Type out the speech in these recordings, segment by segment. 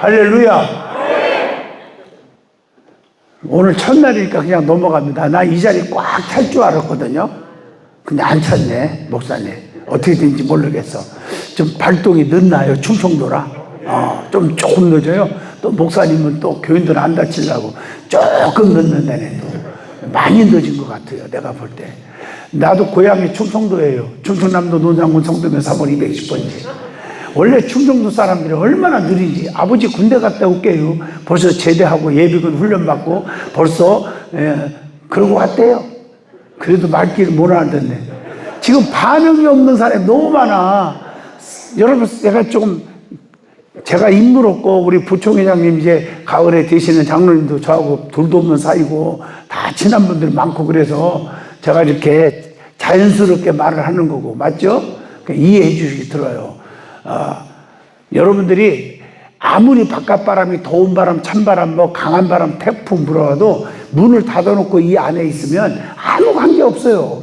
할렐루야. 오늘 첫날이니까 그냥 넘어갑니다. 나 이 자리 꽉 찰 줄 알았거든요. 근데 안 찼네, 목사님. 어떻게 된지 모르겠어. 좀 발동이 늦나요, 충청도라? 조금 늦어요. 또 목사님은 또 교인들 안 다치려고 조금 늦는다네, 또. 많이 늦은 것 같아요, 내가 볼 때. 나도 고향이 충청도예요. 충청남도 논산군 성도면 3월 210번지. 원래 충청도 사람들이 얼마나 느린지. 아버지 군대 갔다 올게요. 벌써 제대하고 예비군 훈련받고 벌써 그러고 왔대요. 그래도 말귀를 못 알아듣네. 지금 반응이 없는 사람이 너무 많아. 여러분, 제가 인물 없고 우리 부총회장님 이제 가을에 되시는 장로님도 저하고 둘도 없는 사이고 다 친한 분들 많고 그래서 제가 이렇게 자연스럽게 말을 하는 거고, 맞죠? 이해해 주시기 들어요. 여러분들이 아무리 바깥바람이 더운 바람, 찬바람, 뭐 강한 바람, 태풍 불어와도 문을 닫아놓고 이 안에 있으면 아무 관계 없어요.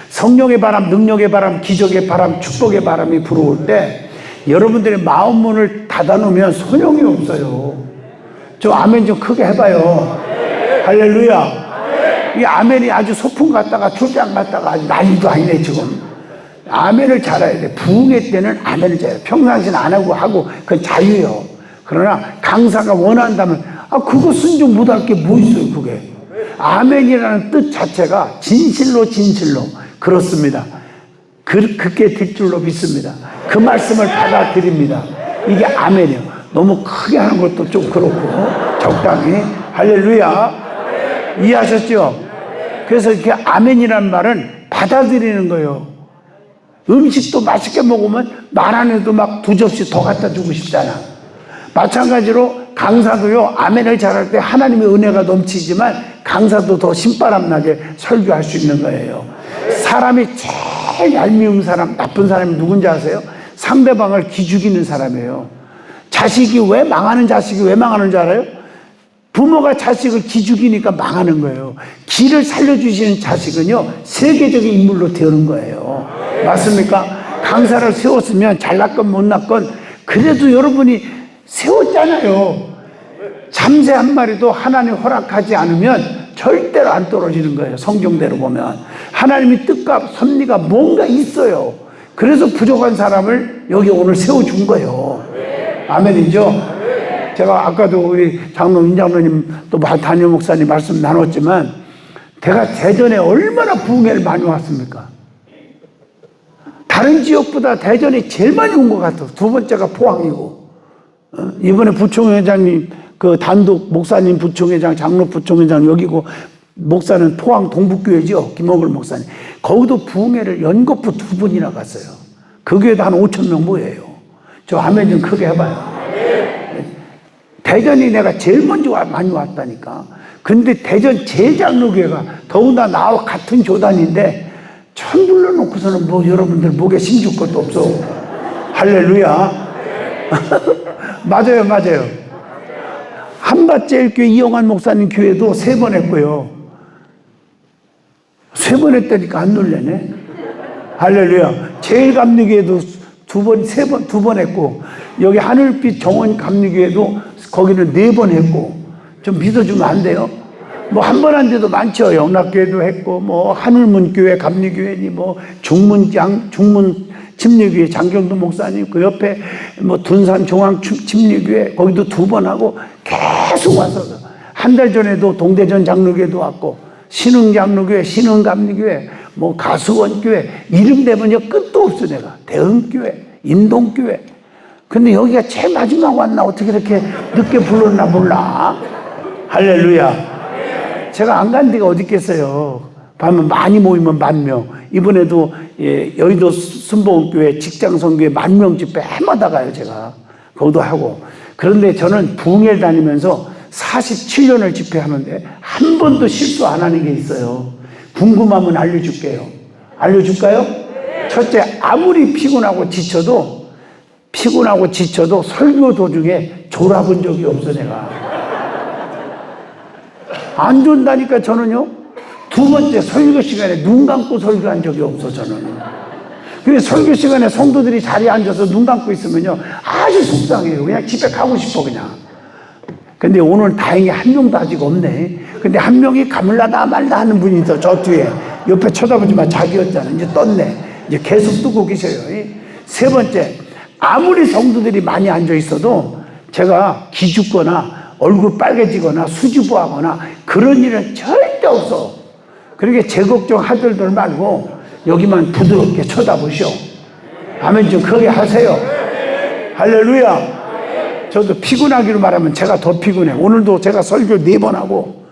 성령의 바람, 능력의 바람, 기적의 바람, 축복의 바람이 불어올 때 여러분들의 마음 문을 닫아놓으면 소용이 없어요. 저 아멘 좀 크게 해봐요. 할렐루야. 이 아멘이 아주 소풍 갔다가 출장 갔다가 아주 난리도 아니네 지금. 아멘을 잘해야 돼. 부흥회 때는 아멘을 잘해야 돼. 평상시는 안 하고 그건 자유예요. 그러나 강사가 원한다면 그거 순종 못할 게 뭐 있어요 그게. 아멘이라는 뜻 자체가 진실로 그렇습니다. 그렇게 될 줄로 믿습니다. 그 말씀을 받아들입니다. 이게 아멘이에요. 너무 크게 하는 것도 좀 그렇고 적당히. 할렐루야. 이해하셨죠? 그래서 이렇게 아멘이라는 말은 받아들이는 거예요. 음식도 맛있게 먹으면 말 안 해도 막 2접시 더 갖다 주고 싶잖아. 마찬가지로 강사도요, 아멘을 잘할 때 하나님의 은혜가 넘치지만 강사도 더 신바람 나게 설교할 수 있는 거예요. 사람이 제일 얄미운 사람, 나쁜 사람이 누군지 아세요? 상대방을 기죽이는 사람이에요. 자식이 왜 망하는 줄 알아요? 부모가 자식을 기죽이니까 망하는 거예요. 기를 살려주시는 자식은요, 세계적인 인물로 되는 거예요. 맞습니까? 강사를 세웠으면 잘났건 못났건 그래도 여러분이 세웠잖아요. 잠새 한 마리도 하나님 허락하지 않으면 절대로 안 떨어지는 거예요. 성경대로 보면 하나님의 뜻과 섭리가 뭔가 있어요. 그래서 부족한 사람을 여기 오늘 세워준 거예요. 아멘이죠? 제가 아까도 우리 임장로님 또 담임 목사님 말씀 나눴지만 제가 대전에 얼마나 부흥회를 많이 왔습니까? 다른 지역보다 대전이 제일 많이 온 것 같아요. 두 번째가 포항이고, 이번에 부총회장님 그 단독 목사님 부총회장, 장로 부총회장 여기고, 목사는 포항 동북교회죠, 김옥을 목사님. 거기도 부흥회를 연거푸 2번이나 갔어요. 그 교회도 한 5,000명 모여요. 저 아멘 좀 크게 해봐요. 대전이 내가 제일 먼저 많이 왔다니까. 근데 대전 제장로교회가 더군다나 나와 같은 교단인데 천 불러놓고서는 뭐 여러분들 목에 심줄 것도 없어. 할렐루야. 맞아요. 한밭제일교회 이영환 목사님 교회도 3번 했고요. 3번 했다니까 안 놀래네. 할렐루야. 제일감리교회도 2번 했고, 여기 하늘빛 정원 감리교회도 거기는 4번 했고, 좀 믿어주면 안 돼요? 뭐 한 번 한 데도 많죠. 영락교회도 했고, 뭐 하늘문교회 감리교회니, 뭐 중문 침례교회 장경도 목사님, 그 옆에 뭐 둔산 중앙 침례교회 거기도 2번 하고 계속 와서, 한 달 전에도 동대전 장로교회도 왔고, 신흥장로교회, 신흥감리교회, 뭐 가수원교회, 이름 대면요 끝도 없어. 내가 대흥교회, 인동교회. 근데 여기가 제일 마지막 왔나? 어떻게 이렇게 늦게 불렀나 몰라. 할렐루야. 제가 안 간 데가 어디 있겠어요. 밤에 많이 모이면 10,000명. 이번에도 여의도 순복음교회 직장선교회 10,000명 집회 해마다 가요. 제가 거기도 하고. 그런데 저는 부흥회를 다니면서 47년을 집회하는데 한 번도 실수 안 하는 게 있어요. 궁금하면 알려줄게요. 알려줄까요? 첫째, 아무리 피곤하고 지쳐도 설교 도중에 졸아본 적이 없어. 내가 안 존다니까. 저는요, 2번째, 설교 시간에 눈 감고 설교한 적이 없어. 저는. 근데 설교 시간에 성도들이 자리에 앉아서 눈 감고 있으면요 아주 속상해요. 그냥 집에 가고 싶어. 그냥 근데 오늘 다행히 한 명도 아직 없네. 근데 한 명이 가물라다 말다 하는 분이 있어. 저 뒤에. 옆에 쳐다보지만 자기였잖아. 이제 떴네. 이제 계속 뜨고 계셔요. 세 번째, 아무리 성도들이 많이 앉아 있어도 제가 기죽거나 얼굴 빨개지거나 수줍어하거나 그런 일은 절대 없어. 그러니까 제 걱정 하들들 말고 여기만 부드럽게 쳐다보시오. 아멘 좀 크게 하세요. 할렐루야. 저도 피곤하기로 말하면 제가 더 피곤해. 오늘도 제가 설교 4번 하고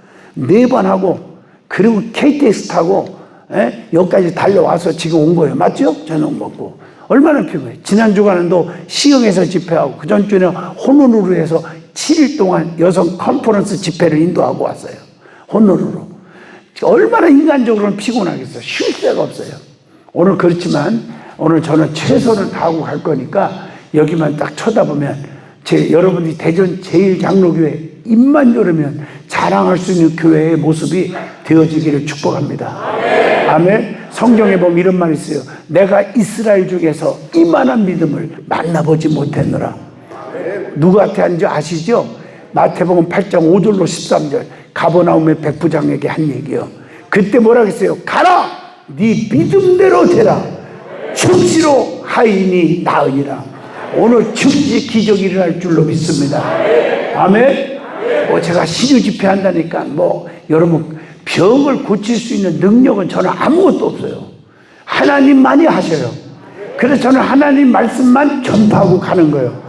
그리고 KTX 타고 여기까지 달려와서 지금 온 거예요. 맞죠? 저녁 먹고. 얼마나 피곤해. 지난 주간은 또 시흥에서 집회하고 그 전주에는 호놀룰루에서 7일 동안 여성 컨퍼런스 집회를 인도하고 왔어요. 호놀룰루. 얼마나 인간적으로는 피곤하겠어요. 쉴 새가 없어요. 오늘 그렇지만 오늘 저는 최선을 다하고 갈 거니까 여기만 딱 쳐다보면 여러분이 대전 제1장로교회 입만 열으면 자랑할 수 있는 교회의 모습이 되어지기를 축복합니다. 아멘. 성경에 보면 이런 말이 있어요. 내가 이스라엘 중에서 이만한 믿음을 만나보지 못했노라. 누구한테 한지 아시죠? 마태복음 8장 5절로 13절 가버나움의 백부장에게 한 얘기요. 그때 뭐라 그랬어요? 가라! 네 믿음대로 되라. 즉시로 하인이 나으니라. 오늘 즉시 기적이 일어날 줄로 믿습니다. 아멘. 제가 신유 집회 한다니까 여러분 병을 고칠 수 있는 능력은 저는 아무것도 없어요. 하나님만이 하셔요. 그래서 저는 하나님 말씀만 전파하고 가는 거예요.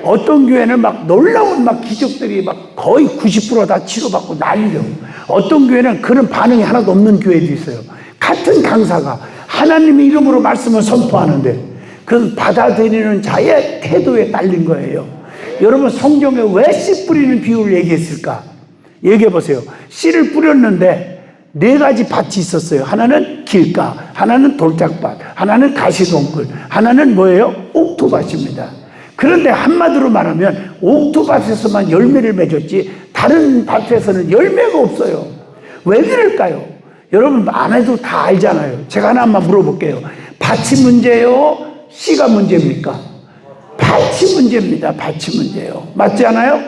어떤 교회는 놀라운 기적들이 거의 90% 다 치료받고 난리요. 어떤 교회는 그런 반응이 하나도 없는 교회도 있어요. 같은 강사가 하나님의 이름으로 말씀을 선포하는데 그건 받아들이는 자의 태도에 딸린 거예요. 여러분 성경에 왜 씨 뿌리는 비유를 얘기했을까? 얘기해 보세요. 씨를 뿌렸는데 4가지 밭이 있었어요. 하나는 길가, 하나는 돌짝밭, 하나는 가시동굴, 하나는 뭐예요? 옥토밭입니다. 그런데 한마디로 말하면 옥토밭에서만 열매를 맺었지 다른 밭에서는 열매가 없어요. 왜 그럴까요? 여러분 안 해도 다 알잖아요. 제가 하나만 물어볼게요. 밭이 문제예요? 씨가 문제입니까? 밭이 문제입니다. 밭이 문제예요. 맞지 않아요?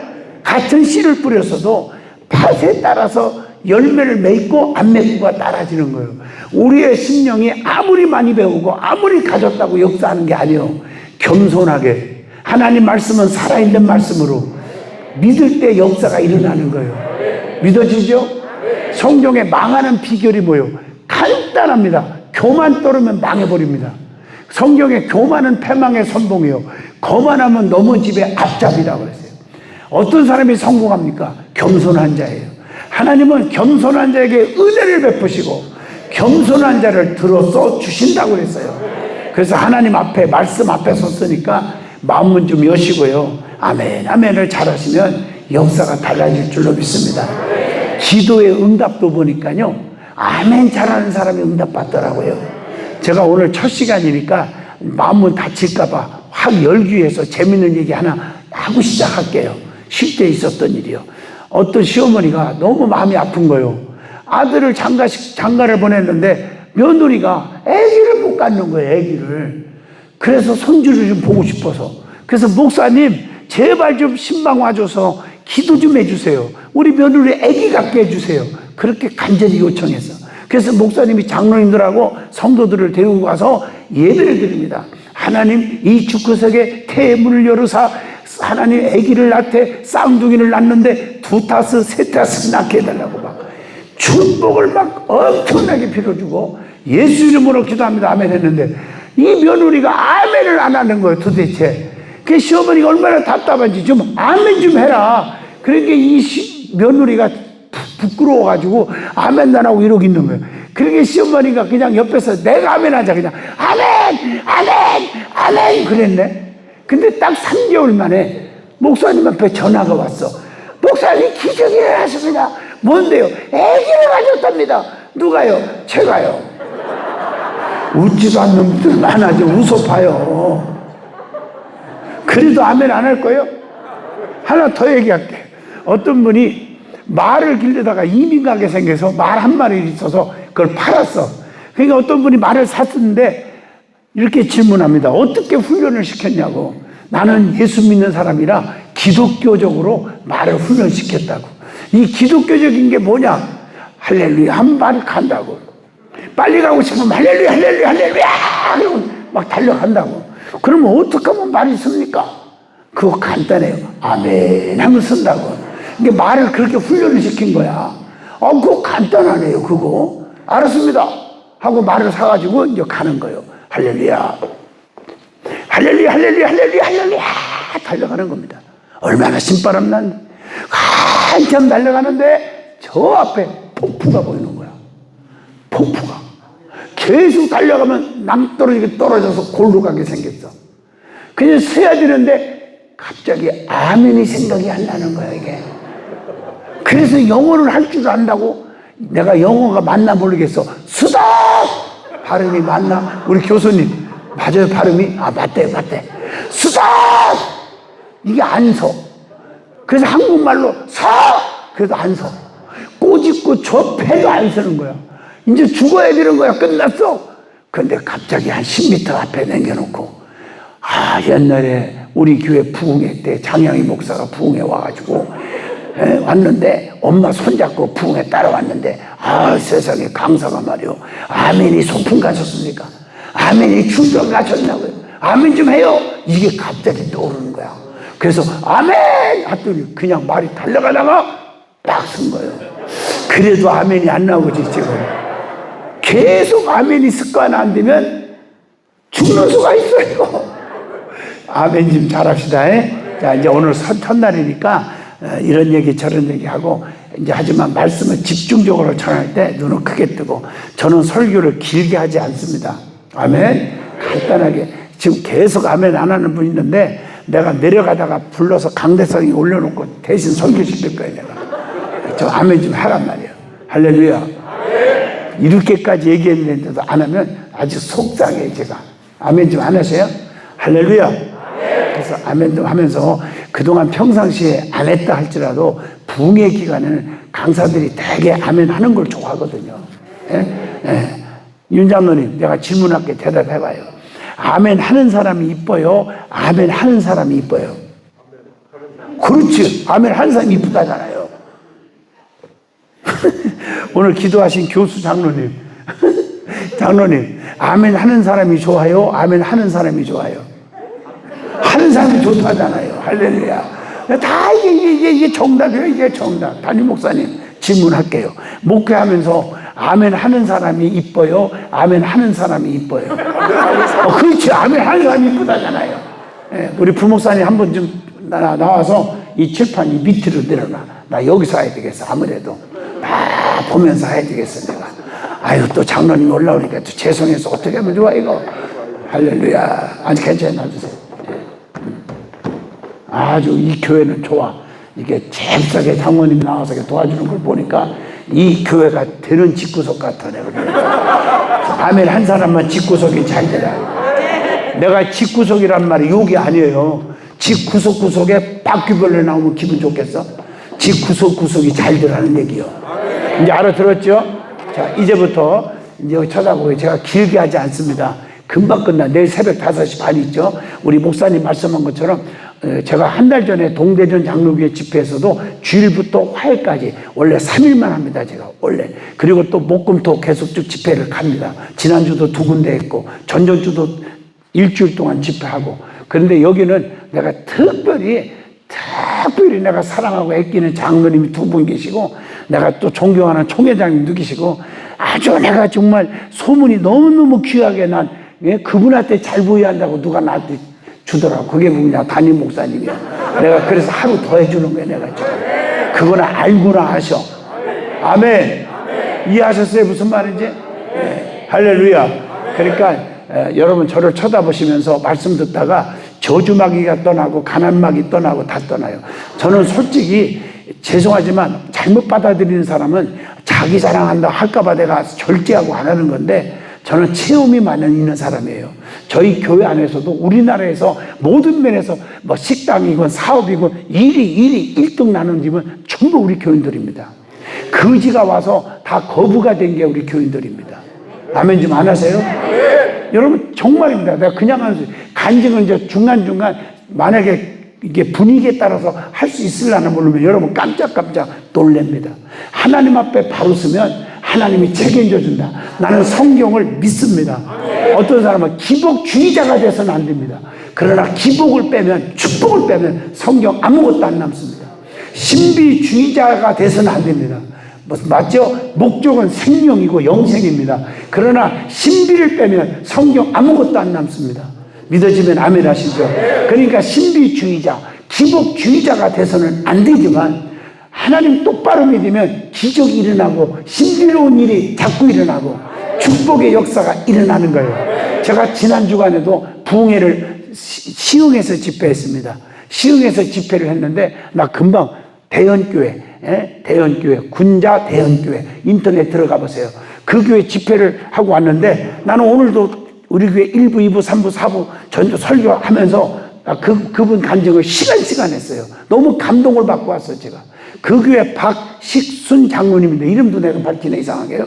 같은 씨를 뿌렸어도 밭에 따라서 열매를 맺고 안 맺고가 따라지는 거예요. 우리의 심령이 아무리 많이 배우고 아무리 가졌다고 역사하는 게 아니에요. 겸손하게 하나님 말씀은 살아있는 말씀으로 믿을 때 역사가 일어나는 거예요. 믿어지죠? 성경에 망하는 비결이 뭐예요? 간단합니다. 교만 떨으면 망해버립니다. 성경에 교만은 패망의 선봉이요 거만하면 넘어집의 앞잡이라고 그랬어요. 어떤 사람이 성공합니까? 겸손한 자예요. 하나님은 겸손한 자에게 은혜를 베푸시고 겸손한 자를 들어서 주신다고 그랬어요. 그래서 하나님 앞에 말씀 앞에 섰으니까 마음은 좀 여시고요. 아멘 아멘을 잘하시면 역사가 달라질 줄로 믿습니다. 기도의 응답도 보니까요 아멘 잘하는 사람이 응답받더라고요. 제가 오늘 첫 시간이니까 마음은 다칠까봐 확 열기 위해서 재밌는 얘기 하나 하고 시작할게요. 실제 있었던 일이요. 어떤 시어머니가 너무 마음이 아픈 거예요. 아들을 장가를 보냈는데 며느리가 아기를 못 갖는 거예요. 아기를. 그래서 손주를 좀 보고 싶어서. 그래서 목사님 제발 좀 신방 와줘서 기도 좀 해주세요. 우리 며느리 아기 갖게 해주세요. 그렇게 간절히 요청했어. 그래서 목사님이 장로님들하고 성도들을 데리고 가서 예배를 드립니다. 하나님 이 주크석에 태의 문을 열으사 하나님 아기를 낳되 쌍둥이를 낳는데 2타스 3타스 낳게 해달라고 축복을 엄청나게 빌어주고 예수 이름으로 기도합니다. 아멘 했는데 이 며느리가 아멘을 안 하는 거예요. 도대체 그 시어머니가 얼마나 답답한지 좀 아멘 좀 해라. 그러니까 이 며느리가 부끄러워가지고 아멘 안 하고 이러고 있는 거예요. 그러니까 시어머니가 그냥 옆에서 내가 아멘 하자 그냥 아멘 아멘 아멘 그랬네. 근데 딱 3개월 만에 목사님 앞에 전화가 왔어. 목사님 기적이 일어났습니다. 뭔데요? 아기를 가졌답니다. 누가요? 제가요. 웃지도 않는 분들 많아져. 웃어봐요. 그래도 아멘 안 할 거예요? 하나 더 얘기할게. 어떤 분이 말을 기르다가 이민 가게 생겨서 말 한 마리 있어서 그걸 팔았어. 그러니까 어떤 분이 말을 샀는데 이렇게 질문합니다. 어떻게 훈련을 시켰냐고. 나는 예수 믿는 사람이라 기독교적으로 말을 훈련시켰다고. 이 기독교적인 게 뭐냐? 할렐루야 한 말 간다고. 빨리 가고 싶으면 할렐루야 할렐루야 할렐루야 그러고 막 달려간다고. 그러면 어떻게 하면 말이 씁니까? 그거 간단해요. 아멘 하면 쓴다고. 이게 말을 그렇게 훈련을 시킨 거야. 그거 간단하네요. 그거 알았습니다 하고 말을 사가지고 이제 가는 거예요. 할렐루야 할렐루야 할렐루야 할렐루야 할렐루야 달려가는 겁니다. 얼마나 신바람 난 한참 달려가는데 저 앞에 폭포가 보이는 거야. 폭포가 계속 달려가면 낭떠러지게 떨어져서 골로 가게 생겼어. 그냥 서야 되는데 갑자기 아멘이 생각이 안 나는 거야 이게. 그래서 영어를 할 줄 안다고. 내가 영어가 맞나 모르겠어. 스톱! 발음이 맞나? 우리 교수님 맞아요 발음이? 맞대 스톱! 이게 안 서. 그래서 한국말로 서! 그래도 안 서. 꼬집고 접해도 안 서는 거야. 이제 죽어야 되는 거야. 끝났어. 근데 갑자기 한 10m 앞에 남겨놓고 옛날에 우리 교회 부흥회 때 장영희 목사가 부흥회 와가지고 왔는데 엄마 손잡고 부흥회 따라왔는데 세상에 강사가 말이요. 아멘이 소풍 가셨습니까? 아멘이 충전 가셨냐고요. 아멘 좀 해요. 이게 갑자기 떠오르는 거야. 그래서 아멘 했더니 그냥 말이 달려가다가 딱 쓴 거예요. 그래도 아멘이 안 나오지 지금. 계속 아멘이 습관 안 되면 죽는 수가 있어요. 아멘 좀 잘합시다. 자 이제 오늘 첫날이니까 이런 얘기 저런 얘기 하고 이제 하지만 말씀을 집중적으로 전할 때 눈을 크게 뜨고. 저는 설교를 길게 하지 않습니다. 아멘. 간단하게 지금 계속 아멘 안 하는 분 있는데 내가 내려가다가 불러서 강대상에 올려놓고 대신 설교시킬 거예요. 내가 저 아멘 좀 하란 말이에요. 할렐루야. 이렇게까지 얘기했는데도 안 하면 아주 속상해요 제가. 아멘 좀 안 하세요? 할렐루야. 그래서 아멘 좀 하면서 그동안 평상시에 안 했다 할지라도 부흥회 기간에는 강사들이 되게 아멘 하는 걸 좋아하거든요. 윤 장로님 내가 질문할게 대답해봐요. 아멘 하는 사람이 이뻐요? 아멘 하는 사람이 이뻐요? 그렇지. 아멘 하는 사람이 이쁘다잖아요. 오늘 기도하신 교수 장로님 장로님 아멘 하는 사람이 좋아요? 아멘 하는 사람이 좋아요? 하는 사람이 좋다잖아요. 할렐루야. 다 이게 정답이에요. 이게 정답. 담임 목사님 질문할게요. 목회하면서 아멘 하는 사람이 이뻐요? 아멘 하는 사람이 이뻐요? 그렇지. 아멘 하는 사람이 이쁘다잖아요. 우리 부목사님 한번 좀 나와서 이 칠판 이 밑으로 내려놔. 나 여기서 해야 되겠어. 아무래도 다 보면서 해야 되겠어 내가. 아유 또 장로님이 올라오니까 또 죄송해서 어떻게 하면 좋아 이거. 할렐루야. 아니 괜찮아 놔주세요. 아주 이 교회는 좋아. 이게 잽싸게 장모님 나와서 도와주는 걸 보니까 이 교회가 되는 집구석 같아 내가. 아멘 한 사람만 집구석이 잘 되라. 내가 집구석이란 말이 욕이 아니에요. 집구석구석에 바퀴벌레 나오면 기분 좋겠어? 집구석구석이 잘 되라는 얘기요. 이제 알아들었죠? 자 이제부터 이제 쳐다보고 제가 길게 하지 않습니다. 금방 끝나. 내일 새벽 5시 반 있죠? 우리 목사님 말씀한 것처럼 제가 한 달 전에 동대전 장로교회 집회에서도 주일부터 화요일까지 원래 3일만 합니다. 제가 원래. 그리고 또 목금토 계속 쭉 집회를 갑니다. 지난주도 2군데 했고 전전주도 일주일 동안 집회하고. 그런데 여기는 내가 특별히 내가 사랑하고 아끼는 장로님이 2분 계시고 내가 또 존경하는 총회장님도 계시고 아주 내가 정말 소문이 너무너무 귀하게 난 그분한테 잘 보여야 한다고 누가 나한테 주더라고. 그게 뭐냐 담임 목사님이야. 내가 그래서 하루 더 해주는 거야 내가 지금. 그거는 알고나 하셔. 아멘. 이해하셨어요 무슨 말인지? 네. 할렐루야. 그러니까 여러분 저를 쳐다보시면서 말씀 듣다가 저주마귀가 떠나고 가난마귀 떠나고 다 떠나요. 저는 솔직히 죄송하지만 잘못 받아들이는 사람은 자기 자랑한다 할까봐 내가 절제하고 안 하는 건데 저는 체험이 많이 있는 사람이에요. 저희 교회 안에서도 우리나라에서 모든 면에서 뭐 식당이건 사업이건 일이 1등 나는 집은 전부 우리 교인들입니다. 거지가 와서 다 거부가 된 게 우리 교인들입니다. 아멘 좀 안 하세요? 여러분 정말입니다. 내가 그냥 하는 간증은 이제 중간중간 만약에 이게 분위기에 따라서 할 수 있으려나 모르면 여러분 깜짝깜짝 놀랍니다. 하나님 앞에 바로 서면 하나님이 책임져 준다. 나는 성경을 믿습니다. 어떤 사람은 기복주의자가 돼서는 안 됩니다. 그러나 기복을 빼면, 축복을 빼면 성경 아무것도 안 남습니다. 신비주의자가 돼서는 안 됩니다. 맞죠? 목적은 생명이고 영생입니다. 그러나 신비를 빼면 성경 아무것도 안 남습니다. 믿어지면 아멘 하시죠. 그러니까 신비주의자, 기복주의자가 돼서는 안 되지만 하나님 똑바로 믿으면 기적이 일어나고 신비로운 일이 자꾸 일어나고 축복의 역사가 일어나는 거예요. 제가 지난 주간에도 부흥회를 시흥에서 집회했습니다. 시흥에서 집회를 했는데 나 금방 대연교회, 대연교회, 군자 대연교회 인터넷 들어가 보세요. 그 교회 집회를 하고 왔는데 나는 오늘도 우리 교회 1부, 2부, 3부, 4부 전도 설교하면서 그분 간증을 시간 했어요. 너무 감동을 받고 왔어요, 제가. 그 교회 박식순 장로님인데 이름도 내가 밝히네, 이상하게요.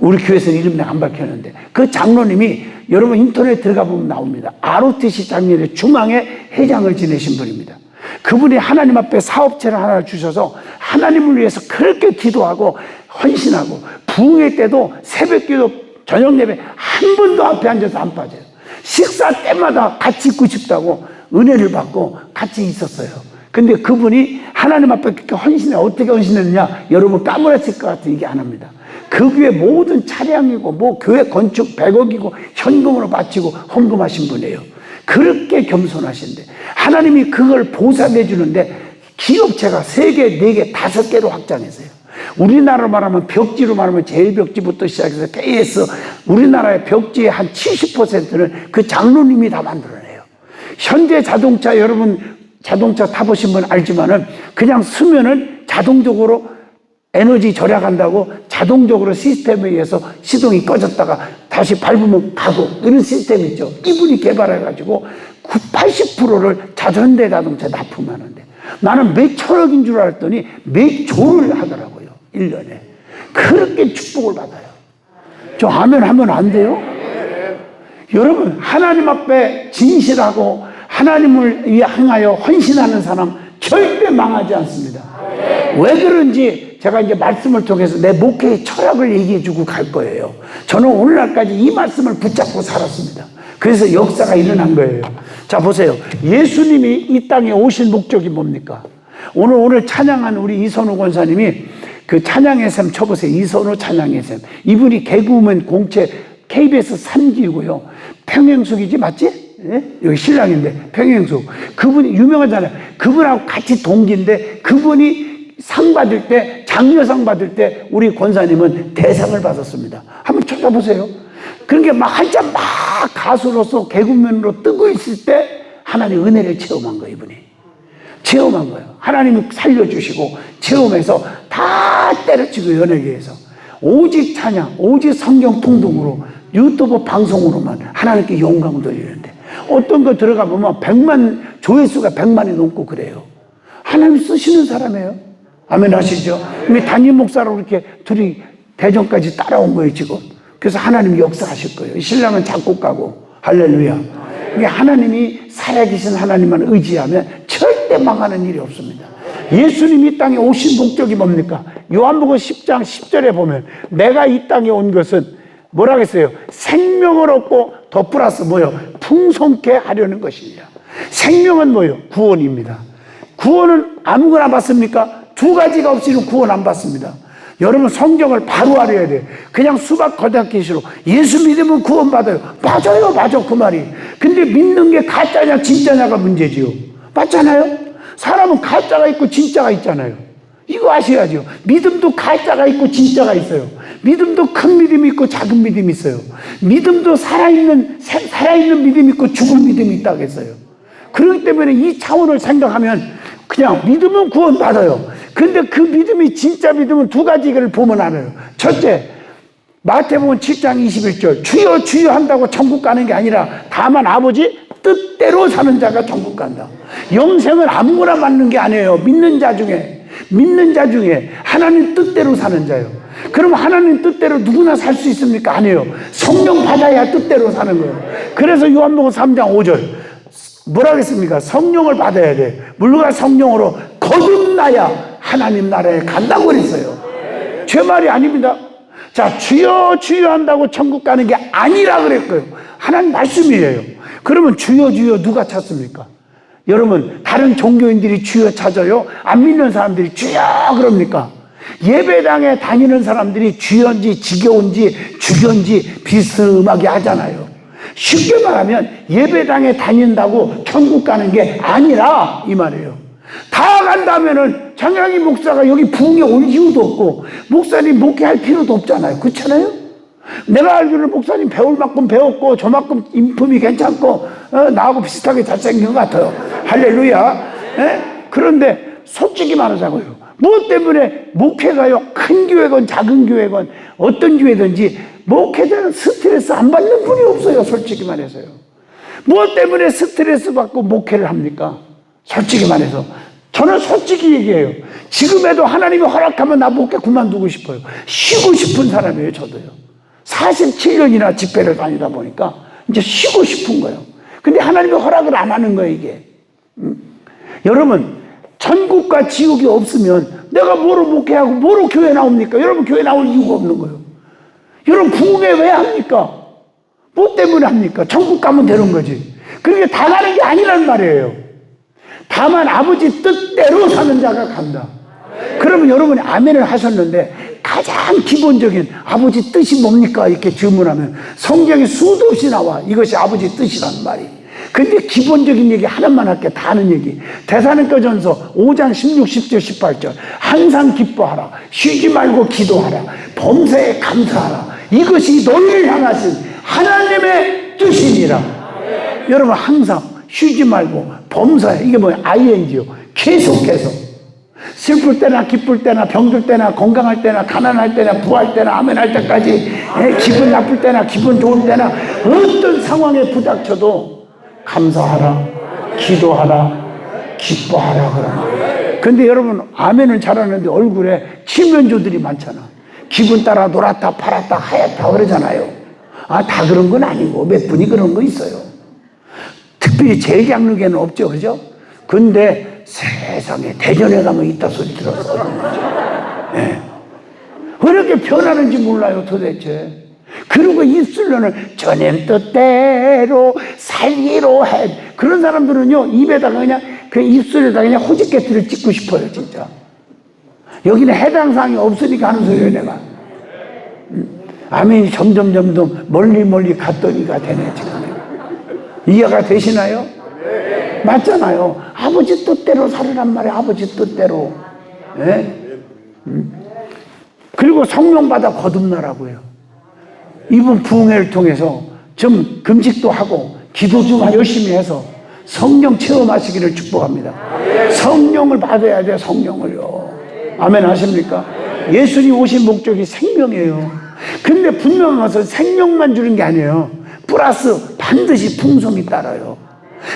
우리 교회에서는 이름 내가 안 밝혔는데 그 장로님이 여러분 인터넷 들어가 보면 나옵니다. ROTC 장로의 중앙회 회장을 지내신 분입니다. 그분이 하나님 앞에 사업체를 하나 주셔서 하나님을 위해서 그렇게 기도하고 헌신하고 부흥회 때도 새벽기도 저녁 예배 한 번도 앞에 앉아서 안 빠져요. 식사 때마다 같이 있고 싶다고 은혜를 받고 같이 있었어요. 근데 그분이 하나님 앞에 그렇게 헌신해. 어떻게 헌신했느냐? 여러분 까무라칠 것 같아. 얘기 안 합니다. 그 교회 모든 차량이고 뭐 교회 건축 100억이고 현금으로 바치고 헌금하신 분이에요. 그렇게 겸손하신데 하나님이 그걸 보상해 주는데 기업체가 3개, 4개, 5개로 확장했어요. 우리나라로 말하면 벽지로 말하면 제일벽지부터 시작해서 KS 우리나라의 벽지의 한 70%는 그 장로님이 다 만들어내요. 현대 자동차 여러분 자동차 타보신 분 알지만은 그냥 쓰면은 자동적으로 에너지 절약한다고 자동적으로 시스템에 의해서 시동이 꺼졌다가 다시 밟으면 가고 이런 시스템이 있죠. 이분이 개발해가지고 80%를 현대 자동차에 납품하는데 나는 몇 천억인 줄 알았더니 몇 조를 하더라고요. 1년에. 그렇게 축복을 받아요. 저 아멘 하면 안 돼요? 여러분 하나님 앞에 진실하고 하나님을 향하여 헌신하는 사람 절대 망하지 않습니다. 왜 그런지 제가 이제 말씀을 통해서 내 목회의 철학을 얘기해 주고 갈 거예요. 저는 오늘날까지 이 말씀을 붙잡고 살았습니다. 그래서 역사가 일어난 거예요. 자 보세요. 예수님이 이 땅에 오신 목적이 뭡니까? 오늘 찬양한 우리 이선우 권사님이 그 찬양의 샘 쳐보세요. 이선우 찬양의 샘. 이분이 개그우먼 공채 KBS 3기고요. 평행숙이지 맞지? 예? 여기 신랑인데 평행숙. 그분이 유명하잖아요. 그분하고 같이 동기인데 그분이 상 받을 때 장려상 받을 때 우리 권사님은 대상을 받았습니다. 한번 찾아보세요. 그러니까 막 한참 막 가수로서 개그맨으로 뜨고 있을 때 하나님 은혜를 체험한 거예요. 이분이 체험한 거예요. 하나님이 살려주시고 체험해서 다 때려치고 연예계에서 오직 찬양 오직 성경 통독으로 유튜브 방송으로만 하나님께 영광 돌리는데 어떤 거 들어가 보면 100만 조회수가 100만이 넘고 그래요. 하나님 쓰시는 사람이에요. 아멘 하시죠? 우리 담임 목사로 이렇게 둘이 대전까지 따라온 거예요 지금. 그래서 하나님이 역사하실 거예요. 신랑은 작곡가고 할렐루야. 이게 하나님이 살아계신 하나님만 의지하면 절대 망하는 일이 없습니다. 예수님이 이 땅에 오신 목적이 뭡니까? 요한복음 10장 10절에 보면 내가 이 땅에 온 것은 뭐라고 했어요? 생명을 얻고 더 플러스 뭐요? 풍성케 하려는 것이냐. 생명은 뭐요? 구원입니다. 구원은 아무거나 받습니까? 2가지가 없이는 구원 안 받습니다. 여러분 성경을 바로 알아야 돼. 그냥 수박 거닥기시로 예수 믿으면 구원 받아요. 맞아요, 맞아 그 말이. 근데 믿는 게 가짜냐 진짜냐가 문제지요. 맞잖아요. 사람은 가짜가 있고 진짜가 있잖아요. 이거 아셔야죠. 믿음도 가짜가 있고 진짜가 있어요. 믿음도 큰 믿음이 있고 작은 믿음이 있어요. 믿음도 살아있는 믿음이 있고 죽은 믿음이 있다고 했어요. 그렇기 때문에 이 차원을 생각하면 그냥 믿으면 구원 받아요. 근데 그 믿음이 진짜 믿음은 2가지를 보면 알아요. 첫째, 마태복음 7장 21절 주여 주여 한다고 천국 가는 게 아니라 다만 아버지 뜻대로 사는 자가 천국 간다. 영생은 아무거나 받는 게 아니에요. 믿는 자 중에 하나님 뜻대로 사는 자예요. 그럼 하나님 뜻대로 누구나 살 수 있습니까? 아니에요. 성령 받아야 뜻대로 사는 거예요. 그래서 요한복음 3장 5절 뭐라 그랬습니까? 성령을 받아야 돼. 물과 성령으로 거듭나야 하나님 나라에 간다고 그랬어요. 제 말이 아닙니다. 자, 주여 주여 한다고 천국 가는 게 아니라 그랬고요. 하나님 말씀이에요. 그러면 주여 주여 누가 찾습니까? 여러분, 다른 종교인들이 주여 찾아요? 안 믿는 사람들이 주여 그럽니까? 예배당에 다니는 사람들이 주여인지 지겨운지 주견지 비스듬하게 하잖아요. 쉽게 말하면 예배당에 다닌다고 천국 가는 게 아니라 이 말이에요. 다 간다면은 장량희 목사가 여기 부흥에 올 이유도 없고 목사님 목회할 필요도 없잖아요. 그렇잖아요? 내가 알기로는 목사님 배울 만큼 배웠고 저만큼 인품이 괜찮고 나하고 비슷하게 잘생긴 것 같아요. 할렐루야. 그런데 솔직히 말하자고요. 무엇 때문에 목회가요, 큰 교회건 작은 교회건 어떤 교회든지 목회자는 스트레스 안 받는 분이 없어요. 솔직히 말해서요. 무엇 때문에 스트레스 받고 목회를 합니까? 솔직히 말해서 저는 솔직히 얘기해요. 지금에도 하나님이 허락하면 나 목회 그만두고 싶어요. 쉬고 싶은 사람이에요. 저도요. 47년이나 집회를 다니다 보니까 이제 쉬고 싶은 거예요. 근데 하나님이 허락을 안 하는 거예요. 이게 여러분, 천국과 지옥이 없으면 내가 뭐로 목회하고 뭐로 교회 나옵니까? 여러분, 교회 나올 이유가 없는 거예요. 여러분, 부흥회 왜 합니까? 뭐 때문에 합니까? 천국 가면 되는 거지. 그러니까 다 가는 게 아니란 말이에요. 다만 아버지 뜻대로 사는 자가 간다. 그러면 여러분이 아멘을 하셨는데 가장 기본적인 아버지 뜻이 뭡니까? 이렇게 질문하면 성경에 수도 없이 나와. 이것이 아버지 뜻이란 말이. 근데 기본적인 얘기 하나만 할게. 다 아는 얘기. 데살로니가전서 5장 16, 17, 18절. 항상 기뻐하라. 쉬지 말고 기도하라. 범사에 감사하라. 이것이 너희를 향하신 하나님의 뜻이니라. 여러분, 항상 쉬지 말고 범사에, 이게 뭐야? ing요. 계속해서. 슬플 때나 기쁠 때나 병들 때나 건강할 때나 가난할 때나 부할 때나 아멘할 때까지, 기분 나쁠 때나 기분 좋을 때나 어떤 상황에 부닥쳐도 감사하라, 기도하라, 기뻐하라 그러나. 근데 여러분, 아멘은 잘하는데 얼굴에 칠면조들이 많잖아. 기분 따라 놀았다 팔았다 하얗다 그러잖아요. 다 그런 건 아니고 몇 분이 그런 거 있어요. 특별히 제일장로계는 없죠, 그죠? 근데 세상에 대전에 가면 있다 소리 들었어. 왜 이렇게 변하는지 몰라요, 도대체. 그리고 입술로는 주님 뜻대로 살기로 해. 그런 사람들은요, 입에다가 그냥 그 입술에다가 그냥 호짓개트를 찍고 싶어요, 진짜. 여기는 해당 사항이 없으니까 하는 소리예요, 내가. 아멘이 점점 멀리 갔더니가 되네, 지금. 이해가 되시나요? 맞잖아요. 아버지 뜻대로 살으란 말이에요. 아버지 뜻대로. 그리고 성령 받아 거듭나라고요. 이번 부흥회를 통해서 좀 금식도 하고 기도 좀 열심히 해서 성령 체험하시기를 축복합니다. 성령을 받아야 돼요. 성령을요. 아멘 하십니까? 예수님 오신 목적이 생명이에요. 근데 분명한 것은 생명만 주는 게 아니에요. 플러스 반드시 풍성이 따라요.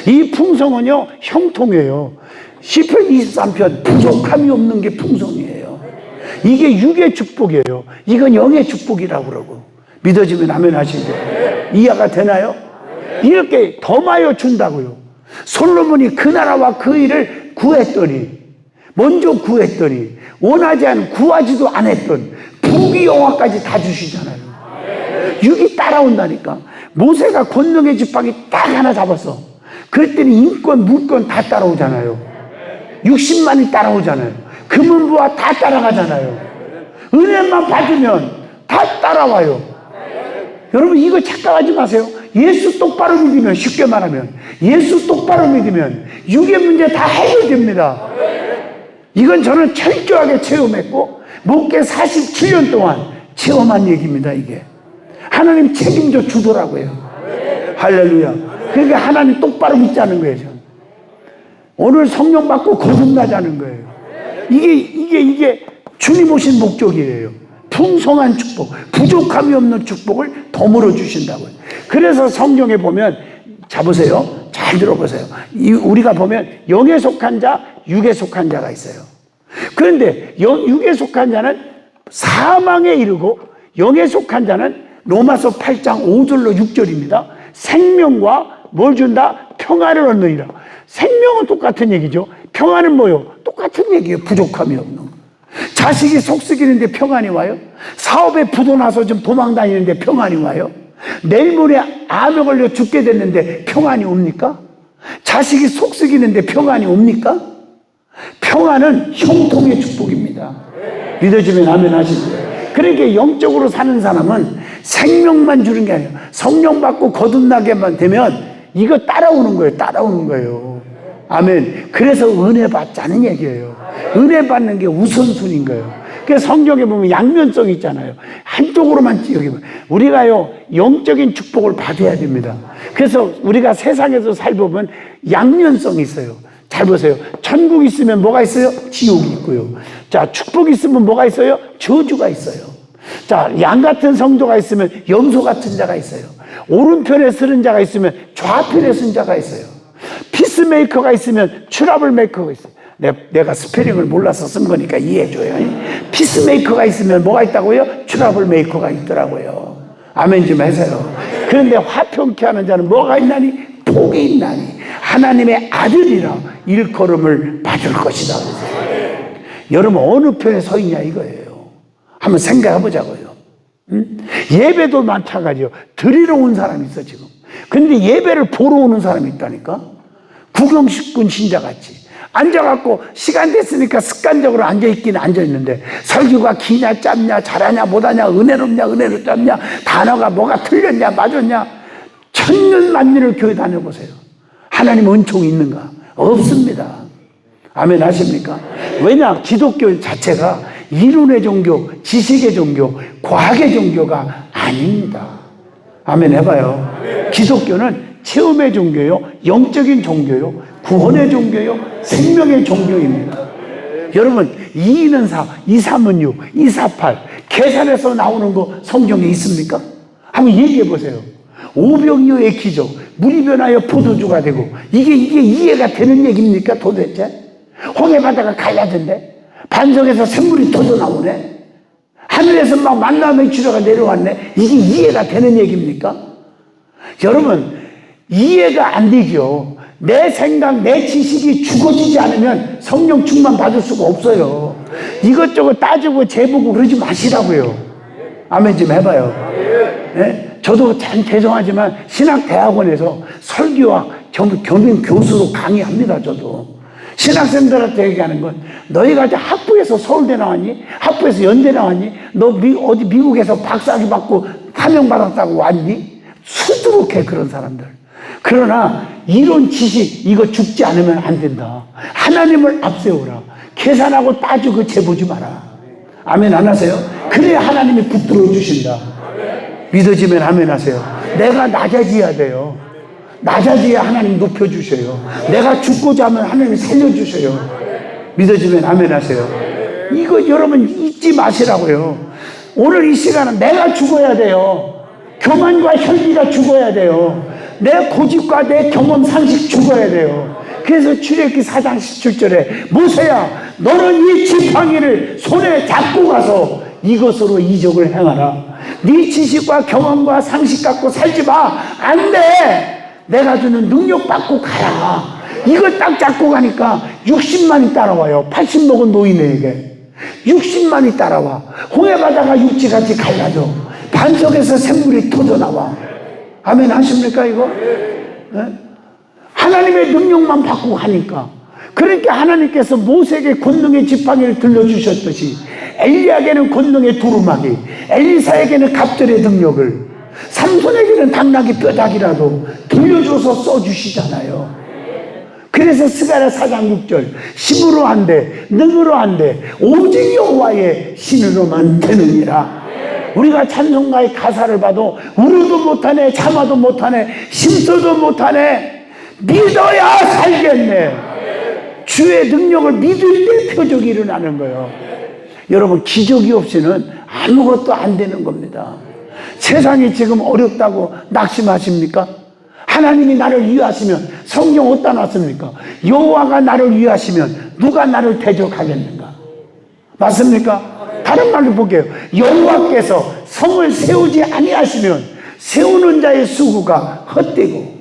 이 풍성은요, 형통이에요. 시편 23편 부족함이 없는 게 풍성이에요. 이게 육의 축복이에요. 이건 영의 축복이라고 그러고. 믿어지면 아멘 하시죠. 이해가 되나요? 이렇게 더마여 준다고요. 솔로몬이 그 나라와 그 일을 먼저 구했더니 원하지 않은 구하지도 않았던 부귀 영화까지 다 주시잖아요. 육이 따라온다니까. 모세가 권능의 지팡이 딱 하나 잡았어. 그랬더니 인권 물권 다 따라오잖아요. 60만이 따라오잖아요. 금은부와 다 따라가잖아요. 은혜만 받으면 다 따라와요. 여러분, 이거 착각하지 마세요. 예수 똑바로 믿으면, 쉽게 말하면 예수 똑바로 믿으면 육의 문제 다 해결됩니다. 이건 저는 철저하게 체험했고 목회 47년 동안 체험한 얘기입니다. 이게 하나님 책임져 주더라고요. 할렐루야. 그러니까 하나님 똑바로 믿자는 거예요. 저는. 오늘 성령 받고 거듭나자는 거예요. 이게 주님 오신 목적이에요. 풍성한 축복, 부족함이 없는 축복을 덤으로 주신다고요. 그래서 성경에 보면, 자보세요. 잘 들어보세요. 우리가 보면 영에 속한 자, 육에 속한 자가 있어요. 그런데 육에 속한 자는 사망에 이르고 영에 속한 자는 로마서 8장 5절로 6절입니다. 생명과 뭘 준다? 평안을 얻느니라. 생명은 똑같은 얘기죠. 평안은 뭐요? 똑같은 얘기예요. 부족함이 없는 거. 자식이 속썩이는데 평안이 와요? 사업에 부도나서 좀 도망 다니는데 평안이 와요? 내일 모레 암에 걸려 죽게 됐는데 평안이 옵니까? 자식이 속썩이는데 평안이 옵니까? 평안은 형통의 축복입니다. 믿어지면 아멘 하시죠. 그러니까 영적으로 사는 사람은 생명만 주는 게 아니에요. 성령 받고 거듭나게만 되면 이거 따라오는 거예요. 따라오는 거예요. 아멘. 그래서 은혜 받자는 얘기예요. 은혜 받는 게 우선순위인 거예요. 그래서 성경에 보면 양면성이 있잖아요. 한쪽으로만 여기면 우리가요 영적인 축복을 받아야 됩니다. 그래서 우리가 세상에서 살보면 양면성이 있어요. 잘 보세요. 천국이 있으면 뭐가 있어요? 지옥이 있고요. 자, 축복이 있으면 뭐가 있어요? 저주가 있어요. 자, 양 같은 성도가 있으면 염소 같은 자가 있어요. 오른편에 쓰는 자가 있으면 좌편에 쓴 자가 있어요. 피스메이커가 있으면 트러블 메이커가 있어요. 내가 스페링을 몰라서 쓴 거니까 이해해줘요. 피스메이커가 있으면 뭐가 있다고요? 트러블 메이커가 있더라고요. 아멘 좀 하세요. 그런데 화평케 하는 자는 뭐가 있나니? 복이 있나니 하나님의 아들이라 일컬음을 받을 것이다. 여러분 어느 편에 서 있냐 이거예요. 한번 생각해 보자고요. 예배도 마찬가지요. 드리러 온 사람이 있어 지금. 근데 예배를 보러 오는 사람이 있다니까. 구경식군 신자같이 앉아갖고 시간 됐으니까 습관적으로 앉아있긴 앉아있는데 설교가 기냐 짧냐 잘하냐 못하냐 은혜롭냐 은혜로 짧냐 단어가 뭐가 틀렸냐 맞았냐 천년 만년을 교회 다녀보세요. 하나님 은총이 있는가? 없습니다. 아멘 하십니까? 왜냐? 기독교 자체가 이론의 종교, 지식의 종교, 과학의 종교가 아닙니다. 아멘 해봐요. 기독교는 체험의 종교요, 영적인 종교요, 구원의 종교요, 생명의 종교입니다. 여러분 2는 4, 2, 3은 6, 2, 4, 8 계산해서 나오는 거 성경에 있습니까? 한번 얘기해 보세요. 오병이어의 기적, 물이 변하여 포도주가 되고 이게 이해가 되는 얘기입니까 도대체? 홍해바다가 갈라졌네. 반석에서 샘물이 터져 나오네. 하늘에서 막 만나의 주려가 내려왔네. 이게 이해가 되는 얘기입니까? 여러분 이해가 안 되죠. 내 생각, 내 지식이 죽어지지 않으면 성령 충만 받을 수가 없어요. 이것저것 따지고 재보고 그러지 마시라고요. 아멘 좀 해봐요. 네? 저도 참 죄송하지만 신학대학원에서 설교와 겸임 교수로 강의합니다. 저도 신학생들한테 얘기하는 건 너희가 이제 학부에서 서울대 나왔니? 학부에서 연대 나왔니? 너 어디 미국에서 박사학위 받고 파명받았다고 왔니? 수두룩해 그런 사람들. 그러나 이론 지식 이거 죽지 않으면 안 된다. 하나님을 앞세우라. 계산하고 따지고 재보지 마라. 아멘 안 하세요? 그래야 하나님이 붙들어 주신다. 믿어지면 아멘 하세요. 내가 낮아져야 돼요. 낮아져야 하나님 높여주셔요. 내가 죽고자 하면 하나님 살려주셔요. 믿어지면 아멘 하세요. 이거 여러분 잊지 마시라고요. 오늘 이 시간은 내가 죽어야 돼요. 교만과 혈기가 죽어야 돼요. 내 고집과 내 경험 상식 죽어야 돼요. 그래서 출애굽기 4장 17절에 모세야 너는 이 지팡이를 손에 잡고 가서 이것으로 이적을 행하라. 네 지식과 경험과 상식 갖고 살지 마. 안 돼. 내가 주는 능력 받고 가라. 이걸 딱 잡고 가니까 60만이 따라와요. 80 먹은 노인에게 60만이 따라와. 홍해바다가 육지같이 갈라져. 반석에서 샘물이 터져나와. 아멘 하십니까 이거? 네? 하나님의 능력만 받고 가니까. 그러니까 하나님께서 모세에게 권능의 지팡이를 들려주셨듯이 엘리야에게는 권능의 두루마기, 엘리사에게는 갑절의 능력을, 삼손에게는 당나귀 뼈다귀라도 들려줘서 써주시잖아요. 그래서 스가랴 4장 6절 힘으로 안 돼, 능으로 안 돼, 오직 여호와의 신으로만 되느니라. 우리가 찬송가의 가사를 봐도 울어도 못하네, 참아도 못하네, 힘써도 못하네, 믿어야 살겠네. 주의 능력을 믿을 때 표적이 일어나는 거예요. 여러분 기적이 없이는 아무것도 안 되는 겁니다. 세상이 지금 어렵다고 낙심하십니까? 하나님이 나를 위하시면 성경 어디다 놨습니까? 여호와가 나를 위하시면 누가 나를 대적하겠는가? 맞습니까? 다른 말로 볼게요. 여호와께서 성을 세우지 아니하시면 세우는 자의 수고가 헛되고,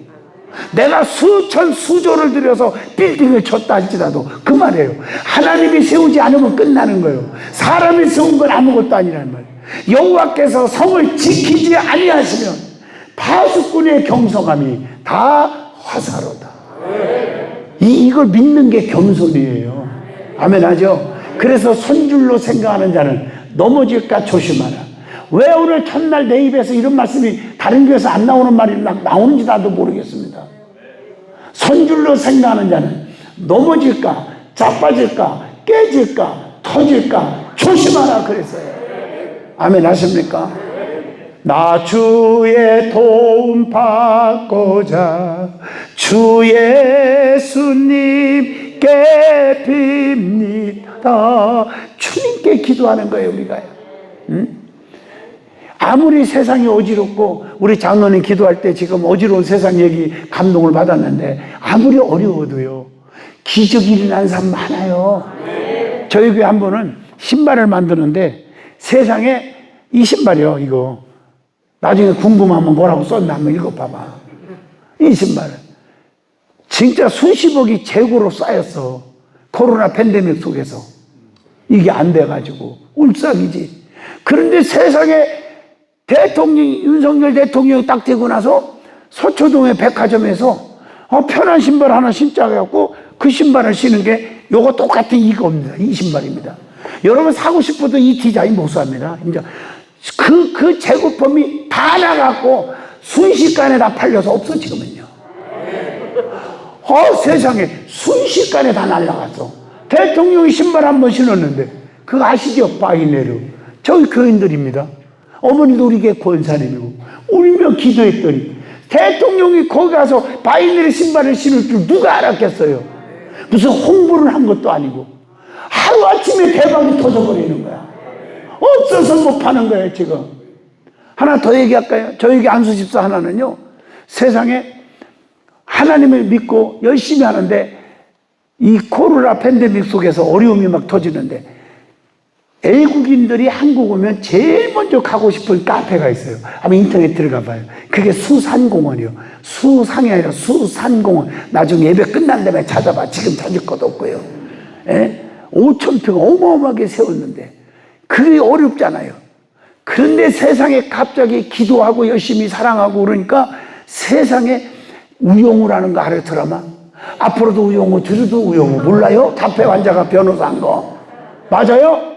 내가 수천 수조를 들여서 빌딩을 쳤다 할지라도 그 말이에요. 하나님이 세우지 않으면 끝나는 거예요. 사람이 세운 건 아무것도 아니라는 말이에요. 여호와께서 성을 지키지 아니하시면 파수꾼의 경성함이 다 화사로다. 이걸 믿는 게 겸손이에요. 아멘 하죠? 그래서 손줄로 생각하는 자는 넘어질까 조심하라. 왜 오늘 첫날 내 입에서 이런 말씀이 다른 교회에서 안 나오는 말이 나오는지 나도 모르겠습니다. 손줄로 생각하는 자는 넘어질까, 자빠질까, 깨질까, 터질까 조심하라 그랬어요. 아멘 하십니까? 나 주의 도움 받고자 주 예수님께 빕니다. 주님께 기도하는 거예요, 우리가. 응? 아무리 세상이 어지럽고, 우리 장로님 기도할 때 지금 어지러운 세상 얘기 감동을 받았는데, 아무리 어려워도요, 기적이 일어나는 사람 많아요. 저희 교회 한 분은 신발을 만드는데, 세상에 이 신발이요, 이거. 나중에 궁금하면 뭐라고 썼나 한번 읽어봐봐. 이 신발은. 진짜 수십억이 재고로 쌓였어. 코로나 팬데믹 속에서. 이게 안 돼가지고. 울상이지. 그런데 세상에 윤석열 대통령이 딱 되고 나서 서초동의 백화점에서 편한 신발 하나 신자고 해갖고 그 신발을 신은 게 요거 똑같은 이겁니다. 이 신발입니다. 여러분 사고 싶어도 이 디자인 못 삽니다. 이제 그 재고품이 다 나갔고 순식간에 다 팔려서 없어지거든요. 세상에 순식간에 다 날라갔어. 대통령이 신발 한 번 신었는데 그거 아시죠? 바이네르. 저희 교인들입니다. 어머니도 우리 교회 권사님이고 울며 기도했더니 대통령이 거기 가서 바이네르 신발을 신을 줄 누가 알았겠어요. 무슨 홍보를 한 것도 아니고 하루아침에 대박이 터져버리는 거야. 없어서 못 파는 거예요 지금. 하나 더 얘기할까요? 저희 교회 안수집사 하나는요, 세상에 하나님을 믿고 열심히 하는데 이 코로나 팬데믹 속에서 어려움이 막 터지는데 외국인들이 한국 오면 제일 먼저 가고 싶은 카페가 있어요. 한번 인터넷 들어가 봐요. 그게 수산공원이요. 수상이 아니라 수산공원. 나중에 예배 끝난 다음에 찾아봐. 지금 찾을 것도 없고요. 5,000평 어마어마하게 세웠는데 그게 어렵잖아요. 그런데 세상에 갑자기 기도하고 열심히 사랑하고 그러니까 세상에 우영우라는 거 알아요, 드라마? 앞으로도 우영우, 뒤로도 우영우. 몰라요? 카페 환자가 변호사 한 거. 맞아요?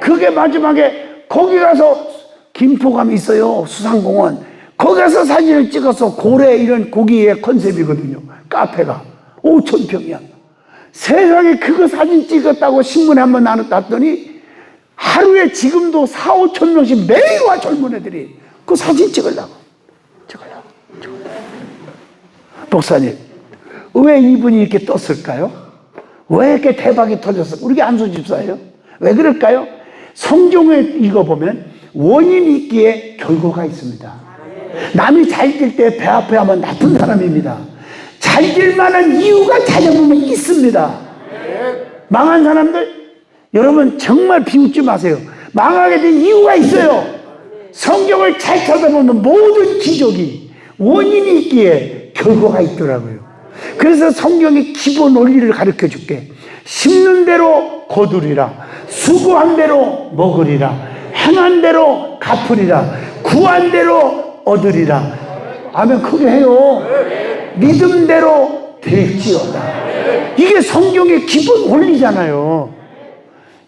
그게 마지막에 거기 가서 김포감이 있어요. 수산공원. 거기 가서 사진을 찍어서 고래 이런 고기의 컨셉이거든요. 카페가 5,000평이야. 세상에 그거 사진 찍었다고 신문에 한번 나눴더니 하루에 지금도 4,000~5,000 명씩 매일 와 젊은 애들이 그 사진 찍으려고. 목사님, 왜 이분이 이렇게 떴을까요? 왜 이렇게 대박이 터졌을까요? 우리 안수집사예요. 왜 그럴까요? 성경을 읽어보면 원인이 있기에 결과가 있습니다. 남이 잘 될 때 배 아프게 하면 나쁜 사람입니다. 잘 될 만한 이유가 찾아보면 있습니다. 망한 사람들, 여러분 정말 비웃지 마세요. 망하게 된 이유가 있어요. 성경을 잘 찾아보면 모든 기적이 원인이 있기에 결과가 있더라고요. 그래서 성경의 기본 원리를 가르쳐 줄게. 심는 대로 거두리라. 수고한 대로 먹으리라. 행한 대로 갚으리라. 구한 대로 얻으리라. 아멘. 크게 해요. 믿음대로 될지어다. 이게 성경의 기본 원리잖아요.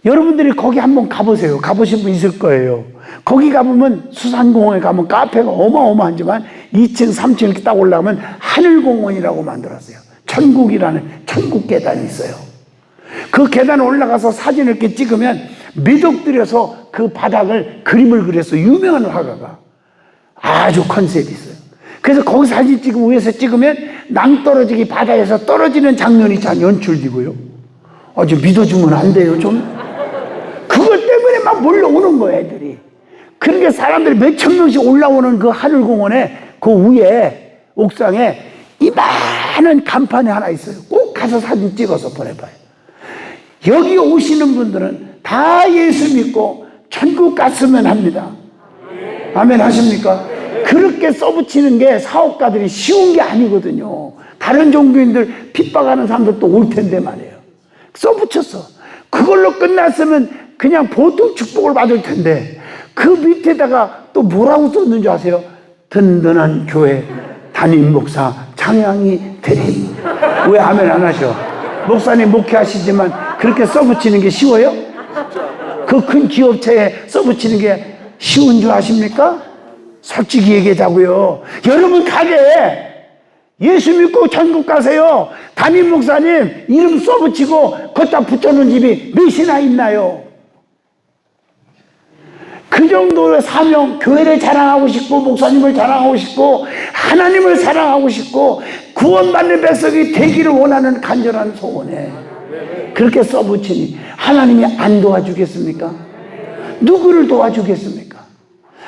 여러분들이 거기 한번 가보세요. 가보신 분 있을 거예요. 거기 가보면 수산공원에 가면 카페가 어마어마하지만 2층, 3층 이렇게 딱 올라가면 하늘공원이라고 만들었어요. 천국이라는 천국 계단이 있어요. 그 계단에 올라가서 사진을 이렇게 찍으면 미덕 들여서 그 바닥을 그림을 그려서 유명한 화가가 아주 컨셉이 있어요. 그래서 거기 사진 찍으면 위에서 찍으면 낭떠러지기 바다에서 떨어지는 장면이 잘 연출되고요. 아주 믿어주면 안 돼요 좀. 그것 때문에 막 몰려오는 거예요 애들이. 그러니까 사람들이 몇천 명씩 올라오는 그 하늘공원에 그 위에 옥상에 이만한 간판이 하나 있어요. 꼭 가서 사진 찍어서 보내봐요. 여기 오시는 분들은 다 예수 믿고 천국 갔으면 합니다. 아멘 하십니까? 그렇게 써붙이는 게 사업가들이 쉬운 게 아니거든요. 다른 종교인들 핍박하는 사람들도 올 텐데 말이에요. 써붙였어. 그걸로 끝났으면 그냥 보통 축복을 받을 텐데 그 밑에다가 또 뭐라고 썼는지 아세요? 든든한 교회 담임 목사 창양이 되리. 왜 아멘 안 하셔? 목사님 목회하시지만 그렇게 써붙이는 게 쉬워요? 그 큰 기업체에 써붙이는 게 쉬운 줄 아십니까? 솔직히 얘기하자고요. 여러분 가게 예수 믿고 천국 가세요. 담임 목사님 이름 써붙이고 걷다 붙여놓은 집이 몇이나 있나요? 그 정도의 사명, 교회를 자랑하고 싶고 목사님을 자랑하고 싶고 하나님을 사랑하고 싶고 구원받는 백성이 되기를 원하는 간절한 소원에 그렇게 써붙이니 하나님이 안 도와주겠습니까? 누구를 도와주겠습니까?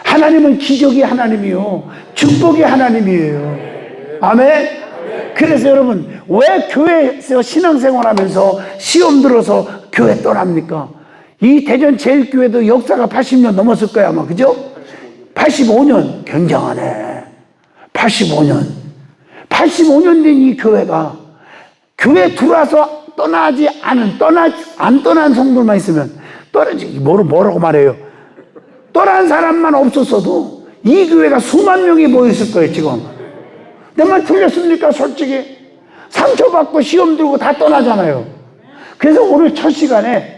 하나님은 기적이 하나님이요 축복이 하나님이에요. 아멘? 그래서 여러분 왜 교회에서 신앙생활하면서 시험 들어서 교회 떠납니까? 이 대전 제일교회도 역사가 80년 넘었을 거야 아마. 그죠? 85년. 굉장하네. 85년 된 이 교회가 교회 들어와서 떠나지 않은 안 떠난 성도만 있으면 떠나지 뭐라고 말해요? 떠난 사람만 없었어도 이 교회가 수만 명이 모였을 거예요 지금. 내 말 틀렸습니까? 솔직히 상처받고 시험 들고 다 떠나잖아요. 그래서 오늘 첫 시간에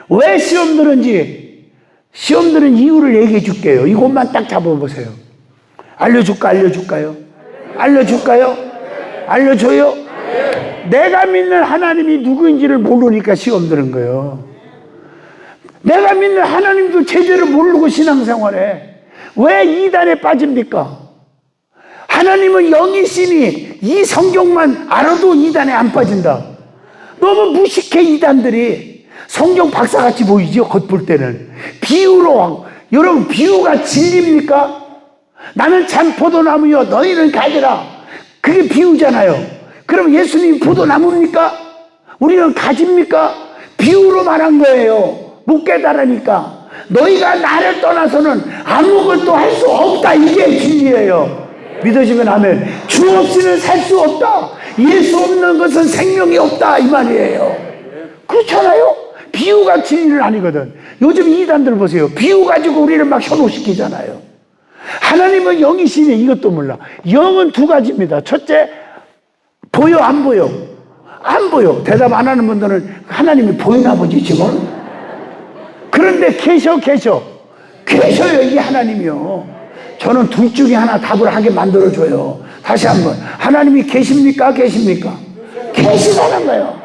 왜 시험 드는지 시험 드는 이유를 얘기해 줄게요. 이것만 딱 잡아보세요. 알려줄까요? 알려줘요? 내가 믿는 하나님이 누구인지를 모르니까 시험 드는 거예요. 내가 믿는 하나님도 제대로 모르고 신앙생활해. 왜 이단에 빠집니까? 하나님은 영이시니 이 성경만 알아도 이단에 안 빠진다. 너무 무식해 이단들이. 성경 박사같이 보이죠 겉볼 때는. 비유로 하고. 여러분 비유가 진리입니까? 나는 참 포도나무여 너희는 가지라. 그게 비유잖아요. 그럼 예수님이 포도나무입니까? 우리는 가지입니까? 비유로 말한 거예요. 못 깨달으니까. 너희가 나를 떠나서는 아무것도 할 수 없다. 이게 진리예요. 믿어지면 아멘. 주 없이는 살 수 없다. 예수 없는 것은 생명이 없다. 이 말이에요. 그렇잖아요? 비유가 진리는 아니거든. 요즘 이단들 보세요. 비유 가지고 우리를 막 현혹시키잖아요. 하나님은 영이시니 이것도 몰라. 영은 두 가지입니다. 첫째, 보여 안 보여? 안 보여. 대답 안 하는 분들은 하나님이 보이나 보지 지금? 그런데 계셔요. 이게 하나님이요. 저는 둘 중에 하나 답을 하게 만들어줘요. 다시 한번. 하나님이 계십니까? 계시다는 거예요.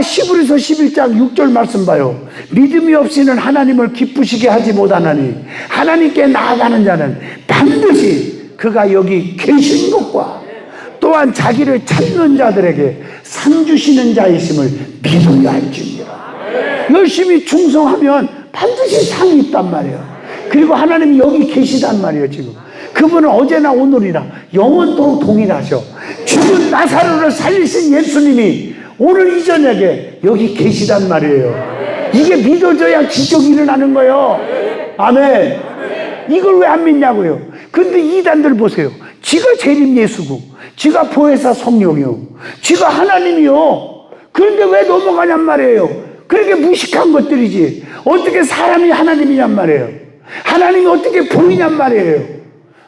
히브리서 11장 6절 말씀 봐요. 믿음이 없이는 하나님을 기쁘시게 하지 못하나니 하나님께 나아가는 자는 반드시 그가 여기 계신 것과 또한 자기를 찾는 자들에게 상 주시는 자이심을 믿어야 할지니라. 열심히 충성하면 반드시 상이 있단 말이에요. 그리고 하나님이 여기 계시단 말이에요 지금. 그분은 어제나 오늘이나 영원토록 동일하셔. 죽은 나사로를 살리신 예수님이 오늘 이 저녁에 여기 계시단 말이에요. 이게 믿어져야 기적이 일어나는 거예요. 아멘. 이걸 왜 안 믿냐고요. 근데 이단들 보세요. 지가 재림 예수고 지가 보혜사 성령이요 지가 하나님이요. 그런데 왜 넘어가냔 말이에요. 그렇게 무식한 것들이지. 어떻게 사람이 하나님이냔 말이에요. 하나님이 어떻게 보이냔 말이에요.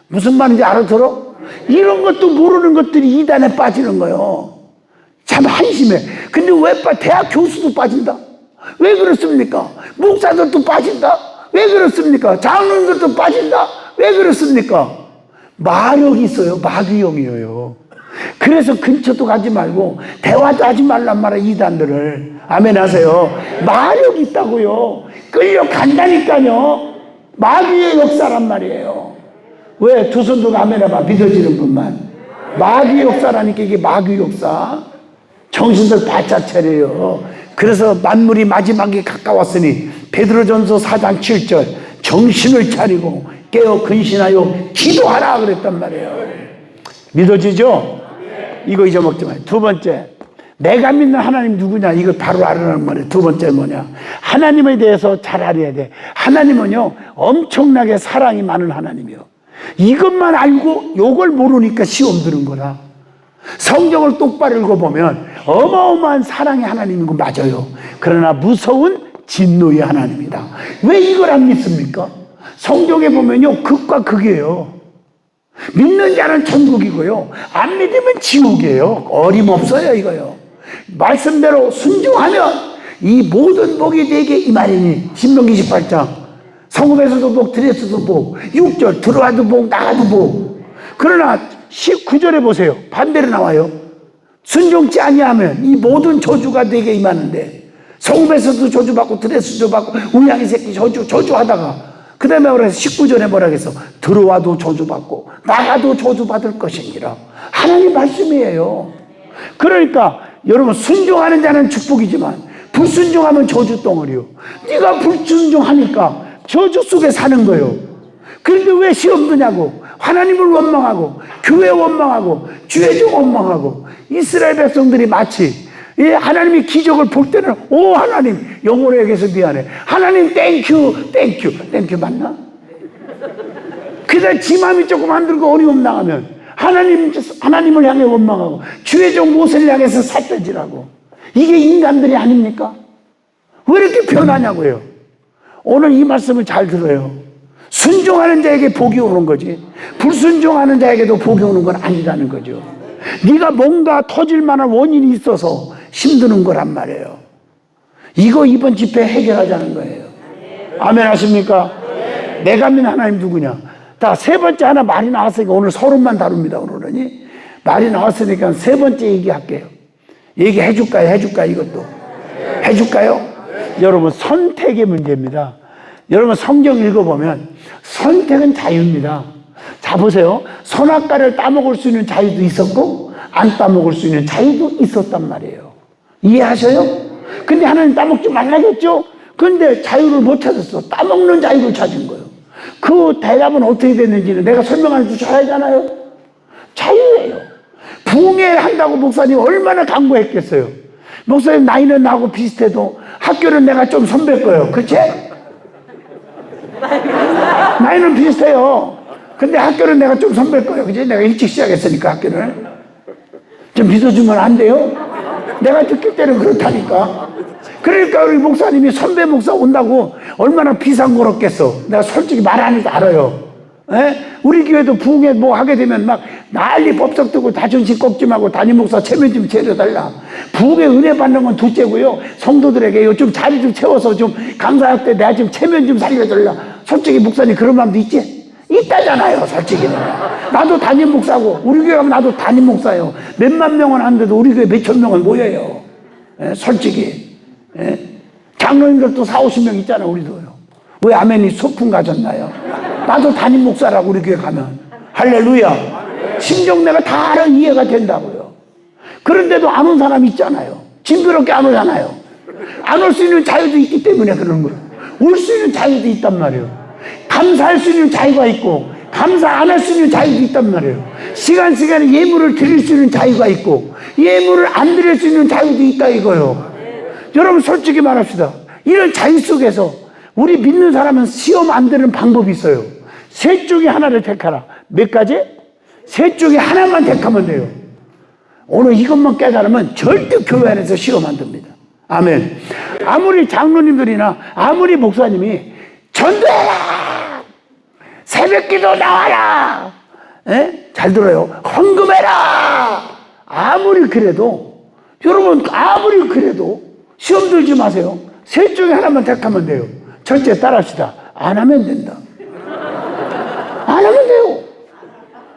무슨 말인지 알아들어? 이런 것도 모르는 것들이 이단에 빠지는 거예요. 참 한심해. 근데 왜 대학 교수도 빠진다? 왜 그렇습니까? 목사들도 빠진다? 왜 그렇습니까? 장로들도 빠진다? 왜 그렇습니까? 마력이 있어요. 마귀형이에요. 그래서 근처도 가지 말고 대화도 하지 말란 말이야 이단들을. 아멘 하세요. 마력이 있다고요. 끌려간다니까요. 마귀의 역사란 말이에요. 왜? 두 손 들고 아멘 해봐. 믿어지는 분만. 마귀의 역사라니까. 이게 마귀의 역사. 정신들 바짝 차려요. 그래서 만물이 마지막에 가까웠으니 베드로전서 4장 7절 정신을 차리고 깨어 근신하여 기도하라 그랬단 말이에요. 믿어지죠? 이거 잊어먹지 마요. 두 번째, 내가 믿는 하나님 누구냐? 이거 바로 알아라는 말이에요. 두 번째 뭐냐? 하나님에 대해서 잘 알아야 돼. 하나님은요 엄청나게 사랑이 많은 하나님이요. 이것만 알고 요걸 모르니까 시험 드는 거다. 성경을 똑바로 읽어보면 어마어마한 사랑의 하나님인 거 맞아요. 그러나 무서운 진노의 하나님이다. 왜 이걸 안 믿습니까? 성경에 보면요, 극과 극이에요. 믿는 자는 천국이고요, 안 믿으면 지옥이에요. 어림없어요, 이거요. 말씀대로 순종하면 이 모든 복이 되게 임하리니. 신명기 18장. 성읍에서도 복, 들에서도 복. 6절 들어와도 복, 나가도 복. 그러나 19절에 보세요. 반대로 나와요. 순종치 아니하면 이 모든 저주가 되게 임하는데, 성읍에서도 저주받고 들에서도 저주받고 우양이 새끼 저주하다가 그 다음에 19절에 뭐라 그랬어? 들어와도 저주받고 나가도 저주받을 것이니라. 하나님 말씀이에요. 그러니까 여러분, 순종하는 자는 축복이지만 불순종하면 저주 덩어리요. 네가 불순종하니까 저주 속에 사는 거예요. 그런데 왜 시험 드냐고. 하나님을 원망하고 교회 원망하고 주의종 원망하고. 이스라엘 백성들이 마치 하나님이 기적을 볼 때는 오 하나님, 영어로 얘기해서 미안해, 하나님 땡큐 맞나? 그래서 지 마음이 조금 안 들고 어려움 나가면 하나님을 향해 원망하고 주의종 모세를 향해서 살떠지라고. 이게 인간들이 아닙니까? 왜 이렇게 변하냐고요. 오늘 이 말씀을 잘 들어요. 순종하는 자에게 복이 오는 거지 불순종하는 자에게도 복이 오는 건 아니라는 거죠. 네가 뭔가 터질 만한 원인이 있어서 힘드는 거란 말이에요. 이거 이번 집회 해결하자는 거예요. 아멘 하십니까? 내가 믿는 하나님 누구냐? 다 세 번째 하나 말이 나왔으니까 오늘 서론만 다룹니다. 오늘은 말이 나왔으니까 세 번째 얘기할게요. 얘기해줄까요? 이것도 해줄까요? 여러분, 선택의 문제입니다. 여러분, 성경 읽어보면 선택은 자유입니다. 자, 보세요. 선악과를 따먹을 수 있는 자유도 있었고 안 따먹을 수 있는 자유도 있었단 말이에요. 이해하셔요? 근데 하나님 따먹지 말라겠죠? 근데 자유를 못 찾았어. 따먹는 자유를 찾은 거예요. 그 대답은 어떻게 됐는지는 내가 설명할 줄 잘 알잖아요. 자유예요. 부흥회한다고 목사님 얼마나 강구했겠어요. 목사님 나이는 나하고 비슷해도 학교는 내가 좀 선배일 거예요. 그치? 나이는 비슷해요. 근데 학교는 내가 좀 선배일 거예요. 그치? 내가 일찍 시작했으니까 학교를 좀 믿어주면 안 돼요? 내가 듣길 때는 그렇다니까. 그러니까 우리 목사님이 선배 목사 온다고 얼마나 비상거렸겠어. 내가 솔직히 말 안 해도 알아요. 에? 우리 교회도 부흥회 뭐 하게 되면 막 난리 법석 뜨고 자존심 꺾지 말고 담임 목사 체면 좀 채려달라. 부흥회 은혜 받는 건 둘째고요. 성도들에게 좀 자리 좀 채워서 좀 강사할 때 내가 좀 체면 좀 살려달라. 솔직히 목사님 그런 마음도 있지? 있다잖아요. 솔직히 나도 담임 목사고 우리 교회 가면 나도 담임 목사예요. 몇만 명은 하는데도 우리 교회 몇천 명은 모여요. 에? 솔직히 장로님들도 40-50명 있잖아요. 우리도요. 왜 아멘이 소풍 가졌나요? 나도 담임 목사라고 우리 교회 가면. 할렐루야. 심정 내가 다 알아. 이해가 된다고요. 그런데도 안 온 사람이 있잖아요. 징그럽게 안 오잖아요. 안 올 수 있는 자유도 있기 때문에 그런 거예요. 올 수 있는 자유도 있단 말이에요. 감사할 수 있는 자유가 있고 감사 안 할 수 있는 자유도 있단 말이에요. 시간에 예물을 드릴 수 있는 자유가 있고 예물을 안 드릴 수 있는 자유도 있다 이거예요. 여러분 솔직히 말합시다. 이런 자유 속에서 우리 믿는 사람은 시험 안 되는 방법이 있어요. 셋 중에 하나를 택하라. 몇 가지? 셋 중에 하나만 택하면 돼요. 오늘 이것만 깨달으면 절대 교회 안에서 시험 안 됩니다. 아멘. 아무리 장로님들이나 아무리 목사님이 전도해라, 새벽기도 나와라, 잘 들어요, 헌금해라, 아무리 그래도 여러분 아무리 그래도 시험 들지 마세요. 셋 중에 하나만 택하면 돼요. 첫째 따라합시다. 안 하면 된다. 안 하면 돼요.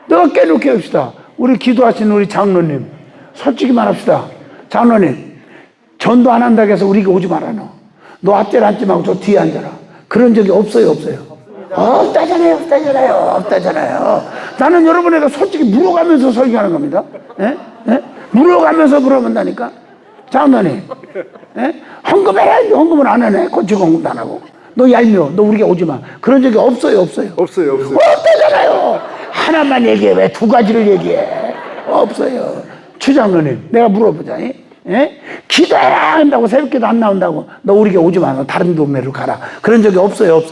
내가 깨놓게 합시다. 우리 기도하시는 우리 장로님 솔직히 말합시다. 장로님 전도 안 한다고 해서 우리가 오지 마라. 너 앞자리 앉지 말고 저 뒤에 앉아라. 그런 적이 없어요? 없다잖아요. 나는 여러분에게 솔직히 물어가면서 설교하는 겁니다. 물어가면서 물어본다니까. 장로님 헌금해야지. 헌금을 안 하네. 고치고 헌금도 안 하고. 너 얄미워. 너 우리가 오지 마. 그런 적이 없어요? 없어요. 없다잖아요. 하나만 얘기해. 왜 두 가지를 얘기해? 없어요. 추장로님 내가 물어보자. 기도해라 한다고 새벽기도 안 나온다고 너 우리 교회 오지 마. 너 다른 동네로 가라. 그런 적이 없어요?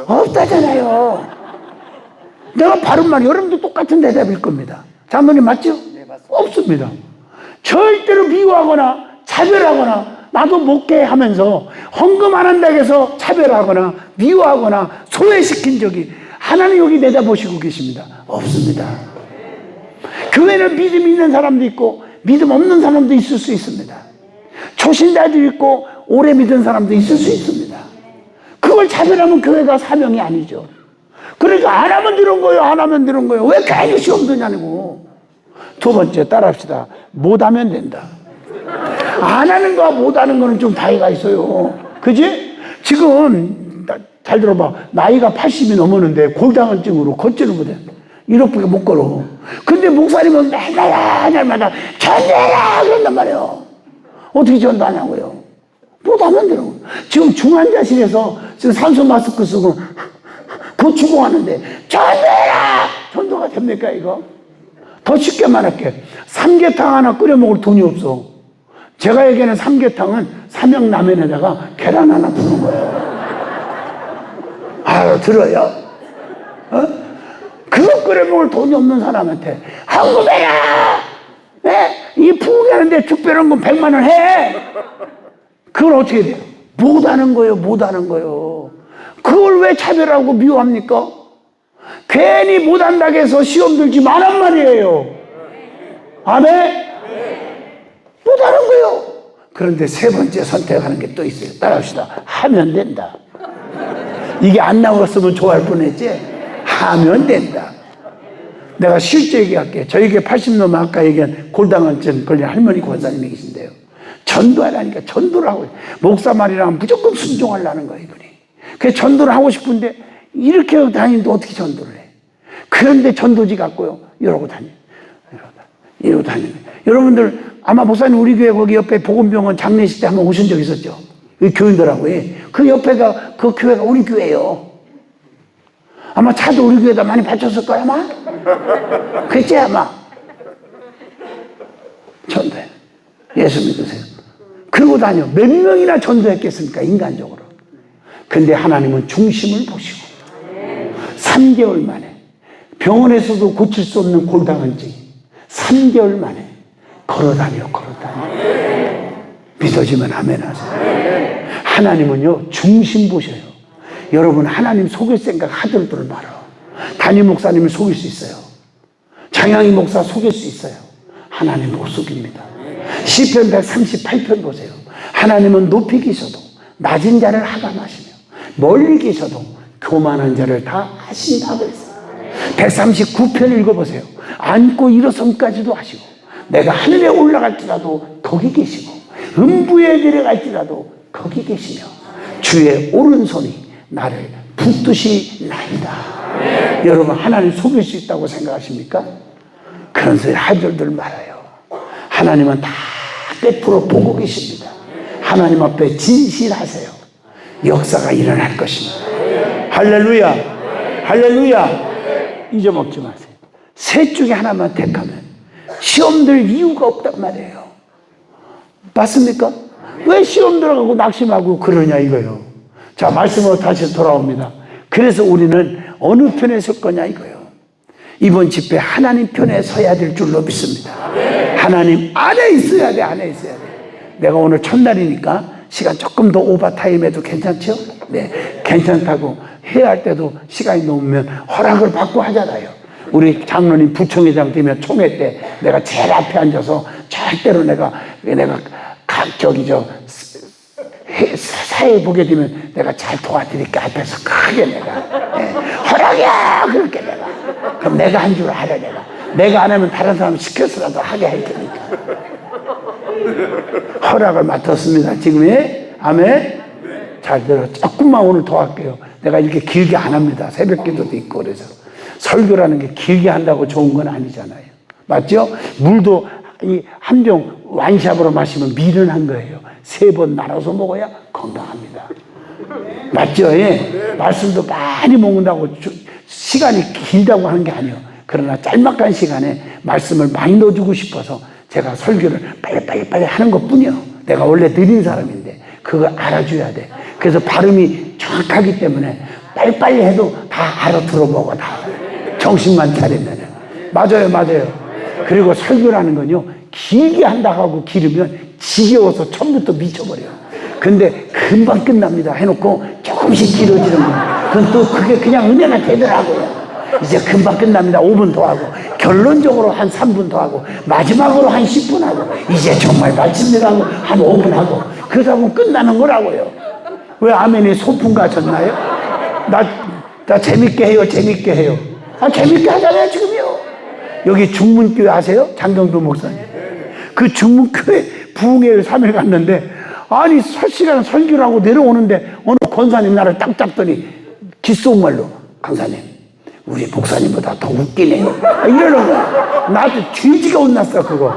없다잖아요. 내가 바른 말, 여러분도 똑같은 대답일 겁니다. 장로님 맞죠? 네, 맞습니다. 없습니다. 절대로 미워하거나 차별하거나 나도 못게 하면서 헌금 안 한다고 해서 차별하거나 미워하거나 소외시킨 적이 하나님 여기 내다보시고 계십니다. 없습니다. 교회는 믿음 있는 사람도 있고 믿음 없는 사람도 있을 수 있습니다. 초신자도 있고 오래 믿은 사람도 있을 수 있습니다. 그걸 차별하면 교회가 사명이 아니죠. 그러니까 안 하면 되는 거예요. 안 하면 되는 거예요. 왜 괜히 시험 드냐고. 두 번째 따라합시다. 못하면 된다. 안 하는 거와 못하는 거는 좀 차이가 있어요. 그지? 지금 잘 들어봐. 나이가 80이 넘었는데 골다공증으로 걷지를 못해. 이렇게 못 걸어. 근데 목사님은 맨날 날마다 전도해라 그런단 말이에요. 어떻게 전도하냐고요. 못하면 되는 거예요. 지금 중환자실에서 지금 산소 마스크 쓰고 고추공하는데 전도해라. 전도가 됩니까 이거? 더 쉽게 말할게. 삼계탕 하나 끓여 먹을 돈이 없어. 제가 얘기하는 삼계탕은 삼양라면에다가 계란 하나 부는 거예요. 들어요? 그거 끓여 먹을 돈이 없는 사람한테 헌금해라! 네? 이 부흥하는데 특별헌금 100만 원 해! 그걸 어떻게 돼요? 못하는 거예요. 못하는 거예요. 그걸 왜 차별하고 미워합니까? 괜히 못한다고 해서 시험 들지 말란 말이에요. 아멘? 못하는 거예요. 그런데 세 번째 선택하는 게 또 있어요. 따라합시다. 하면 된다. 이게 안 나왔으면 좋아할 뻔했지. 하면 된다. 내가 실제 얘기할게. 저에게 80 넘어 아까 얘기한 골다공증 걸린 할머니 권사님이 계신데요. 전도하라니까 전도를 하고 목사 말이랑 무조건 순종하려는 거예요. 이분이. 그래서 전도를 하고 싶은데 이렇게 다니는데 어떻게 전도를 해. 그런데 전도지 같고요. 이러고 다녀요. 이러고 다니는 거예요. 여러분들 아마 목사님 우리 교회 거기 옆에 복음병원 장례식 때 한번 오신 적 있었죠? 이 교인들하고. 그 옆에가 그 교회가 우리 교회예요. 아마 차도 우리 교회에다 많이 바쳤을 거야 아마. 그랬지 아마. 전도해. 예수 믿으세요. 그러고 다녀. 몇 명이나 전도했겠습니까 인간적으로. 근데 하나님은 중심을 보시고 3개월 만에 병원에서도 고칠 수 없는 골다공증이 3개월 만에 걸어다녀. 믿어지면 아멘 하세요. 하나님은요 중심 보셔요. 여러분 하나님 속일 생각 하들들 말아. 담임 목사님을 속일 수 있어요. 장양희 목사 속일 수 있어요. 하나님 못 속입니다. 시편 138편 보세요. 하나님은 높이 계셔도 낮은 자를 하감하시며 멀리 계셔도 교만한 자를 다 하신다고 그랬어요. 139편 읽어보세요. 앉고 일어섬까지도 하시고 내가 하늘에 올라갈지라도 거기 계시고 음부에 내려갈지라도 거기 계시며 주의 오른손이 나를 붙드시나이다. 여러분 하나님 속일 수 있다고 생각하십니까? 그런 소리 하들들 말아요. 하나님은 다 끝으로 보고 계십니다. 하나님 앞에 진실하세요. 역사가 일어날 것입니다. 할렐루야. 할렐루야. 잊어먹지 마세요. 셋 중에 하나만 택하면 시험 들 이유가 없단 말이에요. 맞습니까? 왜 시험 들어가고 낙심하고 그러냐 이거예요. 자, 말씀으로 다시 돌아옵니다. 그래서 우리는 어느 편에 설 거냐 이거예요. 이번 집회 하나님 편에 서야 될 줄로 믿습니다. 하나님 안에 있어야 돼. 안에 있어야 돼. 내가 오늘 첫날이니까 시간 조금 더 오버타임 해도 괜찮죠? 네, 괜찮다고 해야 할 때도 시간이 넘으면 허락을 받고 하잖아요. 우리 장로님 부총회장 되면 총회 때 내가 제일 앞에 앉아서 절대로 내가 사회 보게 되면 내가 잘 도와드릴게 앞에서 크게 내가 허락이야 그렇게 내가 그럼 내가 한 줄 알아. 내가 안 하면 다른 사람 시켜서라도 하게 할 테니까 허락을 맡았습니다. 지금의 아멘. 잘 들어. 조금만 오늘 더 할게요. 내가 이렇게 길게 안 합니다. 새벽기도도 있고 그래서 설교라는 게 길게 한다고 좋은 건 아니잖아요. 맞죠? 물도 이 한 병 와인샵으로 마시면 미련한 거예요. 3번 나눠서 먹어야 건강합니다. 맞죠? 예? 말씀도 많이 먹는다고 시간이 길다고 하는 게 아니에요. 그러나 짤막한 시간에 말씀을 많이 넣어주고 싶어서 제가 설교를 빨리 하는 것 뿐이에요. 내가 원래 느린 사람인데 그걸 알아줘야 돼. 그래서 발음이 정확하기 때문에 빨리빨리 해도 다 알아들어 먹어. 다 정신만 차리면. 맞아요, 맞아요. 그리고 설교라는 건요, 길게 한다고 하고 기르면 지겨워서 처음부터 미쳐버려요. 근데 금방 끝납니다. 해놓고 조금씩 길어지는 거예요. 그건 또 그게 그냥 은혜가 되더라고요. 이제 금방 끝납니다. 5분 더 하고, 결론적으로 한 3분 더 하고, 마지막으로 한 10분 하고, 이제 정말 마칩니다 하고 한 5분 하고, 그러다 보면 끝나는 거라고요. 왜 아멘이 소풍 가셨나요? 나 재밌게 해요, 재밌게 해요. 아, 재밌게 하잖아요, 지금요. 여기 중문교회 아세요? 장경도 목사님. 그 중문교회 부흥회를 3일 갔는데, 아니, 설시간 설교를 하고 내려오는데, 어느 권사님 나를 딱 잡더니, 귓속말로, 강사님, 우리 목사님보다 더 웃기네요. 이러는 거야. 나도 뒤지가 혼났어, 그거.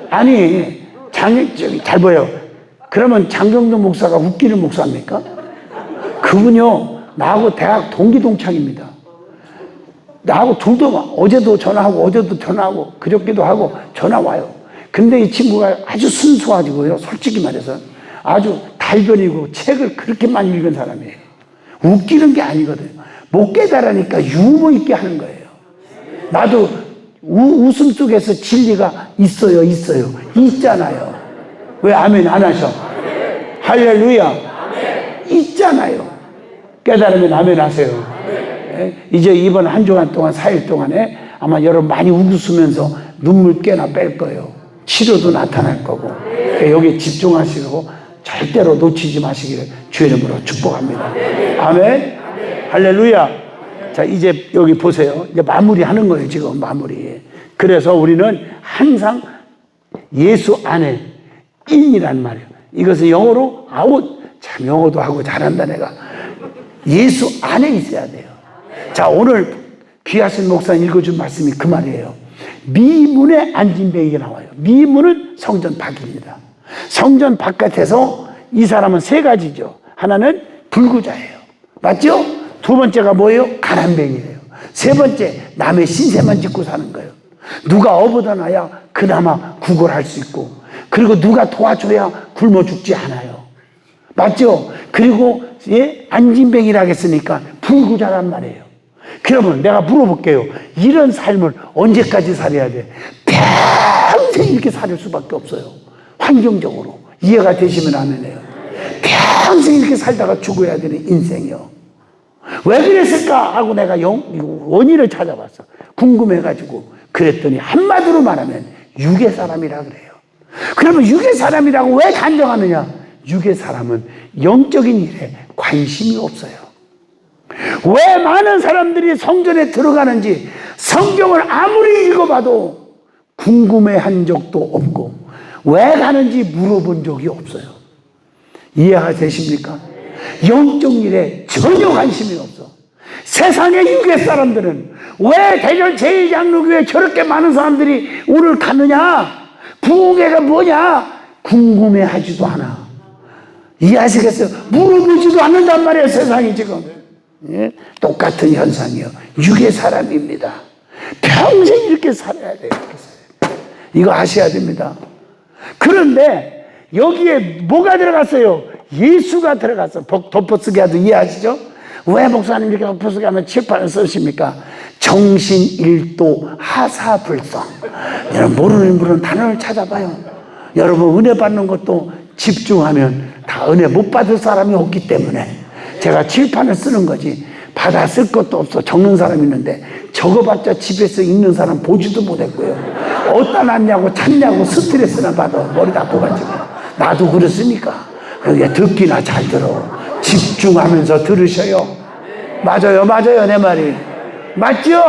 아니, 잘 보여. 그러면 장경도 목사가 웃기는 목사입니까? 그분요, 나하고 대학 동기동창입니다. 나하고 둘도 어제도 전화하고 어제도 전화하고 그저께도 하고 전화 와요. 근데 이 친구가 아주 순수하고요, 솔직히 말해서 아주 달변이고 책을 그렇게 많이 읽은 사람이에요. 웃기는 게 아니거든요. 못 깨달으니까 유머 있게 하는 거예요. 나도 웃음 속에서 진리가 있어요. 있잖아요. 왜 아멘 안 하셔? 할렐루야. 있잖아요. 깨달으면 아멘 하세요. 이제 이번 한 주간 동안 4일 동안에 아마 여러분 많이 웃으면서 눈물 꽤나 뺄 거예요. 치료도 나타날 거고. 그러니까 여기 집중하시고 절대로 놓치지 마시기를 주의 이름으로 축복합니다. 아멘. 할렐루야. 자, 이제 여기 보세요. 이제 마무리하는 거예요, 지금 마무리. 그래서 우리는 항상 예수 안에 인이란 말이에요. 이것은 영어로 아웃. 참 영어도 하고 잘한다 내가. 예수 안에 있어야 돼요. 자, 오늘 귀하신 목사님 읽어준 말씀이 그 말이에요. 미문에 앉은 뱅이가 나와요. 미문은 성전 밖입니다. 성전 바깥에서 이 사람은 세 가지죠. 하나는 불구자예요. 맞죠? 두 번째가 뭐예요? 가난뱅이래요. 세 번째, 남의 신세만 짓고 사는 거예요. 누가 어부다나야 그나마 구걸할 수 있고, 그리고 누가 도와줘야 굶어 죽지 않아요. 맞죠? 그리고 안진뱅이라고 했으니까 불구자란 말이에요. 그러면 내가 물어볼게요. 이런 삶을 언제까지 살아야 돼? 평생 이렇게 살 수밖에 없어요. 환경적으로. 이해가 되시면 아멘해요. 평생 이렇게 살다가 죽어야 되는 인생이요. 왜 그랬을까 하고 내가 원인을 찾아봤어. 궁금해가지고. 그랬더니 한마디로 말하면 육의 사람이라 그래요. 그러면 육의 사람이라고 왜 단정하느냐? 육의 사람은 영적인 일에 관심이 없어요. 왜 많은 사람들이 성전에 들어가는지 성경을 아무리 읽어봐도 궁금해한 적도 없고 왜 가는지 물어본 적이 없어요. 이해가 되십니까? 영적 일에 전혀 관심이 없어. 세상의 육의 사람들은 왜 대전 제2장로교회에 저렇게 많은 사람들이 오늘 가느냐? 부흥회가 뭐냐? 궁금해하지도 않아. 이해하시겠어요? 물어보지도 않는단 말이에요, 세상이 지금. 예? 똑같은 현상이요. 육의 사람입니다. 평생 이렇게 살아야 돼요. 이거 아셔야 됩니다. 그런데 여기에 뭐가 들어갔어요? 예수가 들어갔어. 덮어쓰기 하도 이해하시죠? 왜 목사님 이렇게 덮어쓰기 하면 칠판을 쓰십니까? 정신일도 하사불성. 여러분 모르는 분은 단어를 찾아봐요. 여러분 은혜 받는 것도 집중하면 다 은혜 못 받을 사람이 없기 때문에 제가 칠판을 쓰는 거지. 받아 쓸 것도 없어. 적는 사람이 있는데 적어봤자 집에서 읽는 사람 보지도 못했고요. 어디다 놨냐고 찾냐고 스트레스나 받아. 머리 아파가지고. 나도 그렇습니까? 그게 듣기나 잘 들어. 집중하면서 들으셔요. 맞아요 내 말이. 맞죠?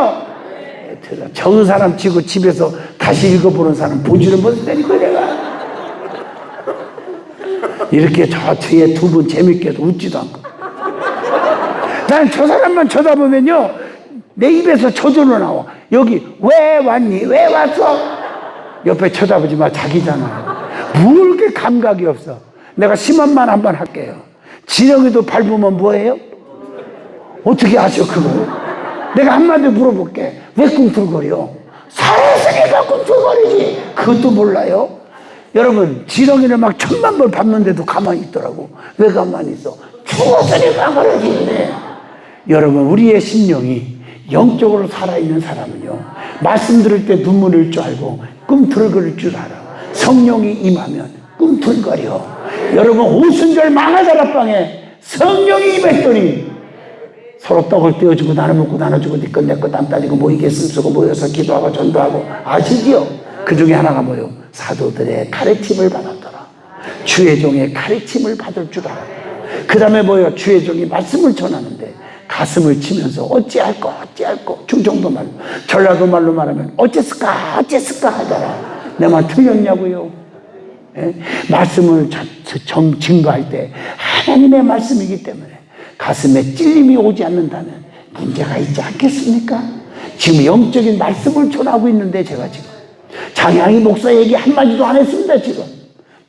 적은 사람 치고 집에서 다시 읽어보는 사람 보지를 못했다니까 내가. 이렇게 저 뒤에 두 분 재밌게도 웃지도 않고. 난 저 사람만 쳐다보면요 내 입에서 저절로 나와. 여기 왜 왔니? 왜 왔어? 옆에 쳐다보지 마. 자기잖아. 뭘 그렇게 감각이 없어. 내가 심한 말 한번 할게요. 진영이도 밟으면 뭐예요? 어떻게 아셔 그걸? 내가 한마디 물어볼게. 왜 꿈틀거려? 살았으니까 꿈틀거리지. 그것도 몰라요? 여러분 지렁이를 막 1000만 번 밟는데도 가만히 있더라고. 왜 가만히 있어? 죽었으니까 그러지. 여러분 우리의 심령이 영적으로 살아있는 사람은요, 말씀 들을 때 눈물 흘릴 줄 알고 꿈틀거릴 줄 알아. 성령이 임하면 꿈틀거려. 여러분, 오순절 망하다락방에 성령이 임했더니 서로 떡을 떼어주고 나눠 먹고 나눠주고 네 것 내 것 땀 따지고 모이게 숨쓰고 모여서 기도하고 전도하고, 아시지요? 그 중에 하나가 뭐요? 사도들의 가르침을 받았더라. 주의 종의 가르침을 받을 줄 알았더라. 그 다음에 뭐요? 주의 종이 말씀을 전하는데 가슴을 치면서 어찌할꼬 어찌할꼬, 충청도 말로, 전라도 말로 말하면 어째을까 어째을까 하더라. 내 말 틀렸냐고요? 예? 말씀을 증거할 때 하나님의 말씀이기 때문에 가슴에 찔림이 오지 않는다면 문제가 있지 않겠습니까? 지금 영적인 말씀을 전하고 있는데 제가 지금 장양희 목사 얘기 한마디도 안 했습니다. 지금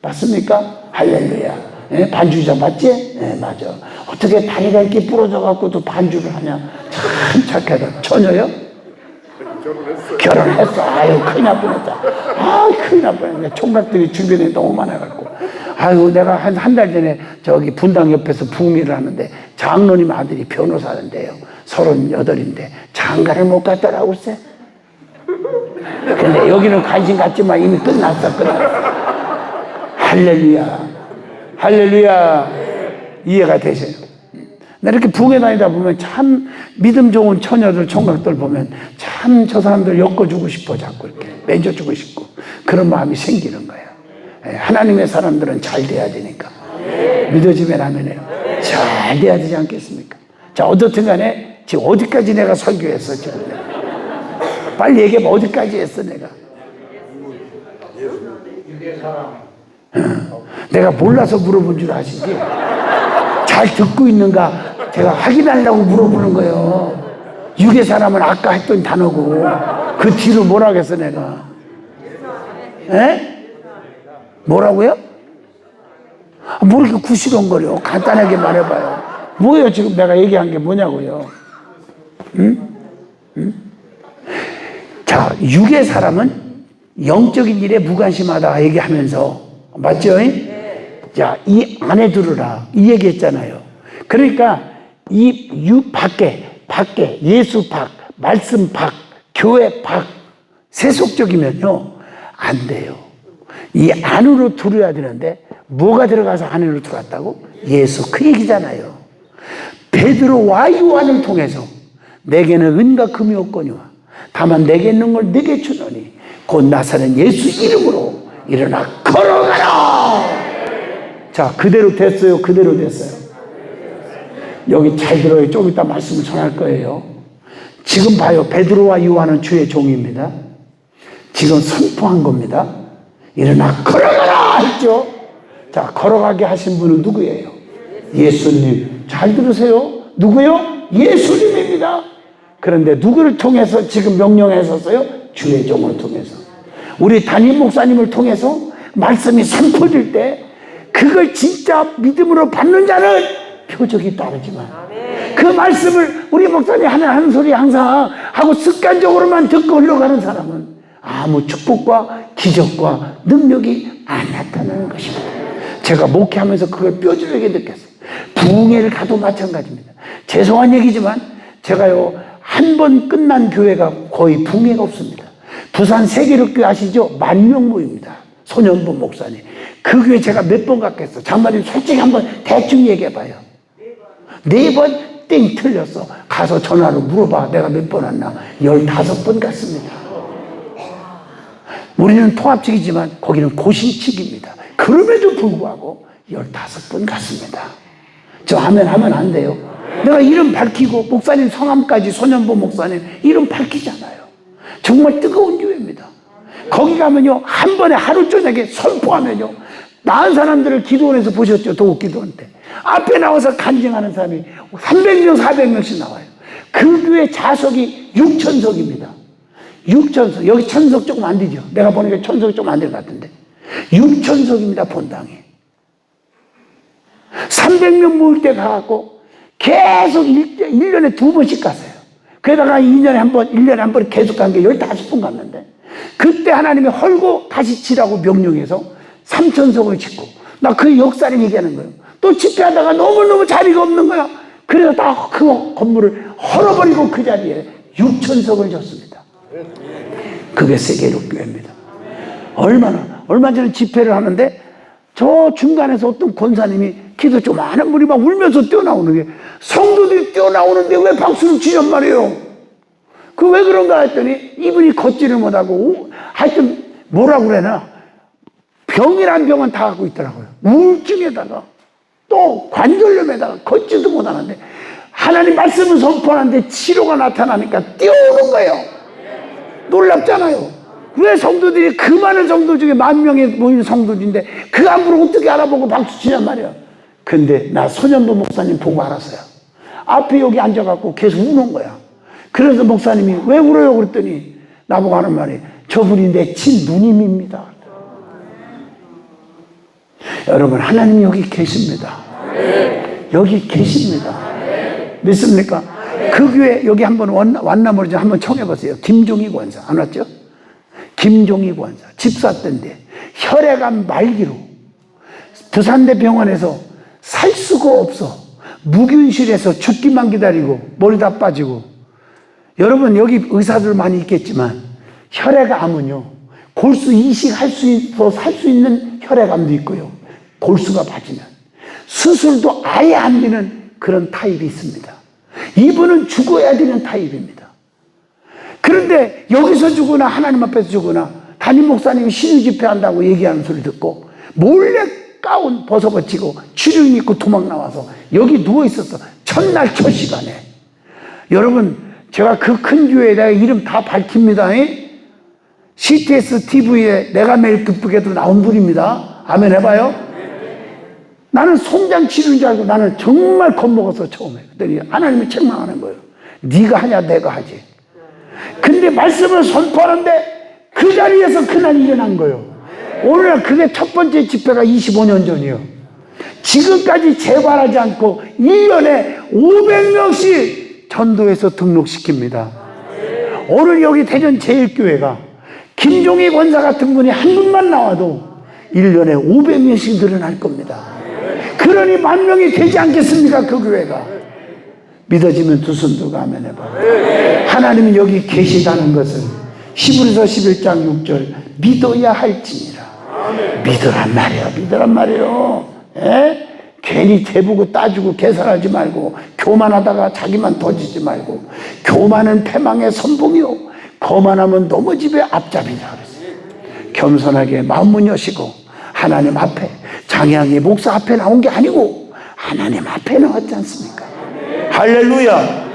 맞습니까? 할렐루야. 예? 반주자 맞지? 예, 맞아. 어떻게 다리가 이렇게 부러져 갖고도 반주를 하냐? 참 착하다. 처녀요? 결혼했어. 아유, 큰일 날 뻔했다. 아, 큰일 날 뻔했네. 총각들이 주변에 너무 많아갖고. 아유, 내가 한 달 전에 저기 분당 옆에서 부흥회를 하는데 장로님 아들이 변호사인데요. 38인데 장가를 못 갔더라고, 쎄. 근데 여기는 관심 갖지만 이미 끝났어. 할렐루야. 할렐루야. 이해가 되세요? 나 이렇게 부흥회 다니다 보면 참 믿음 좋은 처녀들, 총각들 보면 참 저 사람들 엮어주고 싶어. 자꾸 이렇게 맺어주고 싶고 그런 마음이 생기는 거예요. 하나님의 사람들은 잘 돼야 되니까. 믿어지면 하면요. 잘 돼야 되지 않겠습니까? 자, 어떻든 간에 지금 어디까지 내가 설교했어, 지금. 빨리 얘기해봐. 어디까지 했어, 내가? 내가 몰라서 물어본 줄 아시지? 잘 듣고 있는가 제가 확인하려고 물어보는 거예요. 육의 사람은 아까 했던 단어고 그 뒤로 뭐라 하겠어 내가? 에? 뭐라고요? 뭐 이렇게 구시렁거려? 간단하게 말해봐요. 뭐예요 지금 내가 얘기한 게 뭐냐고요? 응? 응? 자, 육의 사람은 영적인 일에 무관심하다 얘기하면서 맞죠? 자, 이 안에 들으라 이 얘기했잖아요. 그러니까 이 육 밖에 예수 밖, 말씀 밖, 교회 밖 세속적이면요 안 돼요. 이 안으로 들어야 되는데 뭐가 들어가서 안으로 들어갔다고? 예수, 그 얘기잖아요. 베드로와 요한을 통해서 내게는 은과 금이 없거니와 다만 내게 있는 걸 내게 주노니 곧 나사렛 예수 이름으로 일어나 걸어가라. 자, 그대로 됐어요. 그대로 됐어요. 여기 잘 들어요. 좀 이따 말씀을 전할 거예요. 지금 봐요. 베드로와 요한은 주의 종입니다. 지금 선포한 겁니다. 일어나 걸어가라 했죠. 자, 걸어가게 하신 분은 누구예요? 예수님. 잘 들으세요. 누구요? 예수님입니다. 그런데 누구를 통해서 지금 명령하셨어요? 주의 종을 통해서. 우리 담임 목사님을 통해서 말씀이 선포될 때 그걸 진짜 믿음으로 받는 자는 표적이 따르지만 그 말씀을 우리 목사님 하는 소리 항상 하고 습관적으로만 듣고 흘러가는 사람은 아무 축복과 기적과 능력이 안 나타나는 것입니다. 제가 목회하면서 그걸 뼈저리게 느꼈어요. 부흥회를 가도 마찬가지입니다. 죄송한 얘기지만 제가요 한 번 끝난 교회가 거의 부흥회가 없습니다. 부산 세계력교회 아시죠? 만명 모입니다. 손현보 목사님. 그 교회 제가 몇 번 갔겠어. 장관님 솔직히 한번 대충 얘기해봐요. 4번 땡 틀렸어. 가서 전화로 물어봐. 내가 몇 번 왔나? 15번 갔습니다. 우리는 통합측이지만 거기는 고신측입니다. 그럼에도 불구하고 15번 갔습니다. 저 하면 안 돼요. 내가 이름 밝히고 목사님 성함까지 손현보 목사님 이름 밝히잖아요. 정말 뜨거운 교회입니다. 거기 가면요 한 번에 하루 저녁에 선포하면요 나은 사람들을 기도원에서 보셨죠? 도곡기도원 때 앞에 나와서 간증하는 사람이 300명 400명씩 나와요. 그 교회 좌석이 6천석입니다. 6천석. 여기 천석 조금 안 되죠? 내가 보니까 천석이 조금 안 될 것 같은데 6천석입니다. 본당이 300명 모일 때 가갖고 계속 1년에 2번씩 갔어요. 그러다가 2년에 한 번, 1년에 한 번 계속 간 게 15번 갔는데 그때 하나님이 헐고 다시 치라고 명령해서 3천석을 짓고 나 그 역사를 얘기하는 거예요. 또 집회하다가 너무너무 자리가 없는 거야. 그래서 다 그 건물을 헐어버리고 그 자리에 6천석을 줬습니다. 그게 세계력교회입니다. 얼마 전에 집회를 하는데 저 중간에서 어떤 권사님이 기도 좀 많은 분이 막 울면서 뛰어나오는 게, 성도들이 뛰어나오는데 왜 박수를 치냔 말이에요. 그 왜 그런가 했더니 이분이 걷지를 못하고 하여튼 뭐라 그래나 병이란 병은 다 갖고 있더라고요. 우울증에다가 또 관절염에다가 걷지도 못하는데 하나님 말씀을 선포하는데 치료가 나타나니까 뛰어오는 거예요. 놀랍잖아요. 왜 성도들이 그 많은 성도 중에 10,000명이 모인 성도인데 그 안부를 어떻게 알아보고 박수 치냔 말이야. 근데 나 손현보 목사님 보고 알았어요. 앞에 여기 앉아갖고 계속 우는 거야. 그래서 목사님이 왜 울어요? 그랬더니 나보고 하는 말이, 저분이 내 친누님입니다. 여러분, 하나님 여기 계십니다. 여기 계십니다. 믿습니까? 그 교회 여기 한번 왔나 모르지 한번 청해보세요. 김종희 권사 안 왔죠? 김종희 권사 집사 때인데 혈액암 말기로 부산대 병원에서 살 수가 없어. 무균실에서 죽기만 기다리고 머리 다 빠지고. 여러분 여기 의사들 많이 있겠지만 혈액암은요 골수 이식할 수 있어 살 수 있는 혈액암도 있고요, 골수가 빠지면 수술도 아예 안 되는 그런 타입이 있습니다. 이분은 죽어야 되는 타입입니다. 그런데 여기서 죽거나 하나님 앞에서 죽거나 담임 목사님이 신유 집회한다고 얘기하는 소리 듣고 몰래 가운 벗어버치고 치료인 입고 도망 나와서 여기 누워 있었어. 첫날 첫 시간에. 여러분 제가 그 큰 교회에 내가 이름 다 밝힙니다. CTS TV에 내가 매일 기쁘게도 나온 분입니다. 아멘 해봐요. 나는 송장 치료인 줄 알고 나는 정말 겁먹어서 처음에. 그랬더니 하나님이 책망하는 거예요. 네가 하냐 내가 하지. 근데 말씀을 선포하는데 그 자리에서 그날 일어난 거예요. 오늘 그게 첫 번째 집회가 25년 전이에요. 지금까지 재발하지 않고 1년에 500명씩 전도해서 등록시킵니다. 오늘 여기 대전 제일교회가 김종희 권사 같은 분이 한 분만 나와도 1년에 500명씩 늘어날 겁니다. 그러니 10,000명이 되지 않겠습니까? 그 교회가. 믿어지면 두 손 들고 아멘 해봐요. 하나님은 여기 계시다는 것을 히브리서 11장 6절 믿어야 할지니라. 믿으란 말이에요. 믿으란 말이에요. 괜히 대보고 따지고 계산하지 말고 교만하다가 자기만 더지지 말고. 교만은 패망의 선봉이요 거만하면 넘어집의 앞잡이다 그랬어요. 겸손하게 마음문 여시고 하나님 앞에, 장양의 목사 앞에 나온 게 아니고 하나님 앞에 나왔지 않습니까? 할렐루야.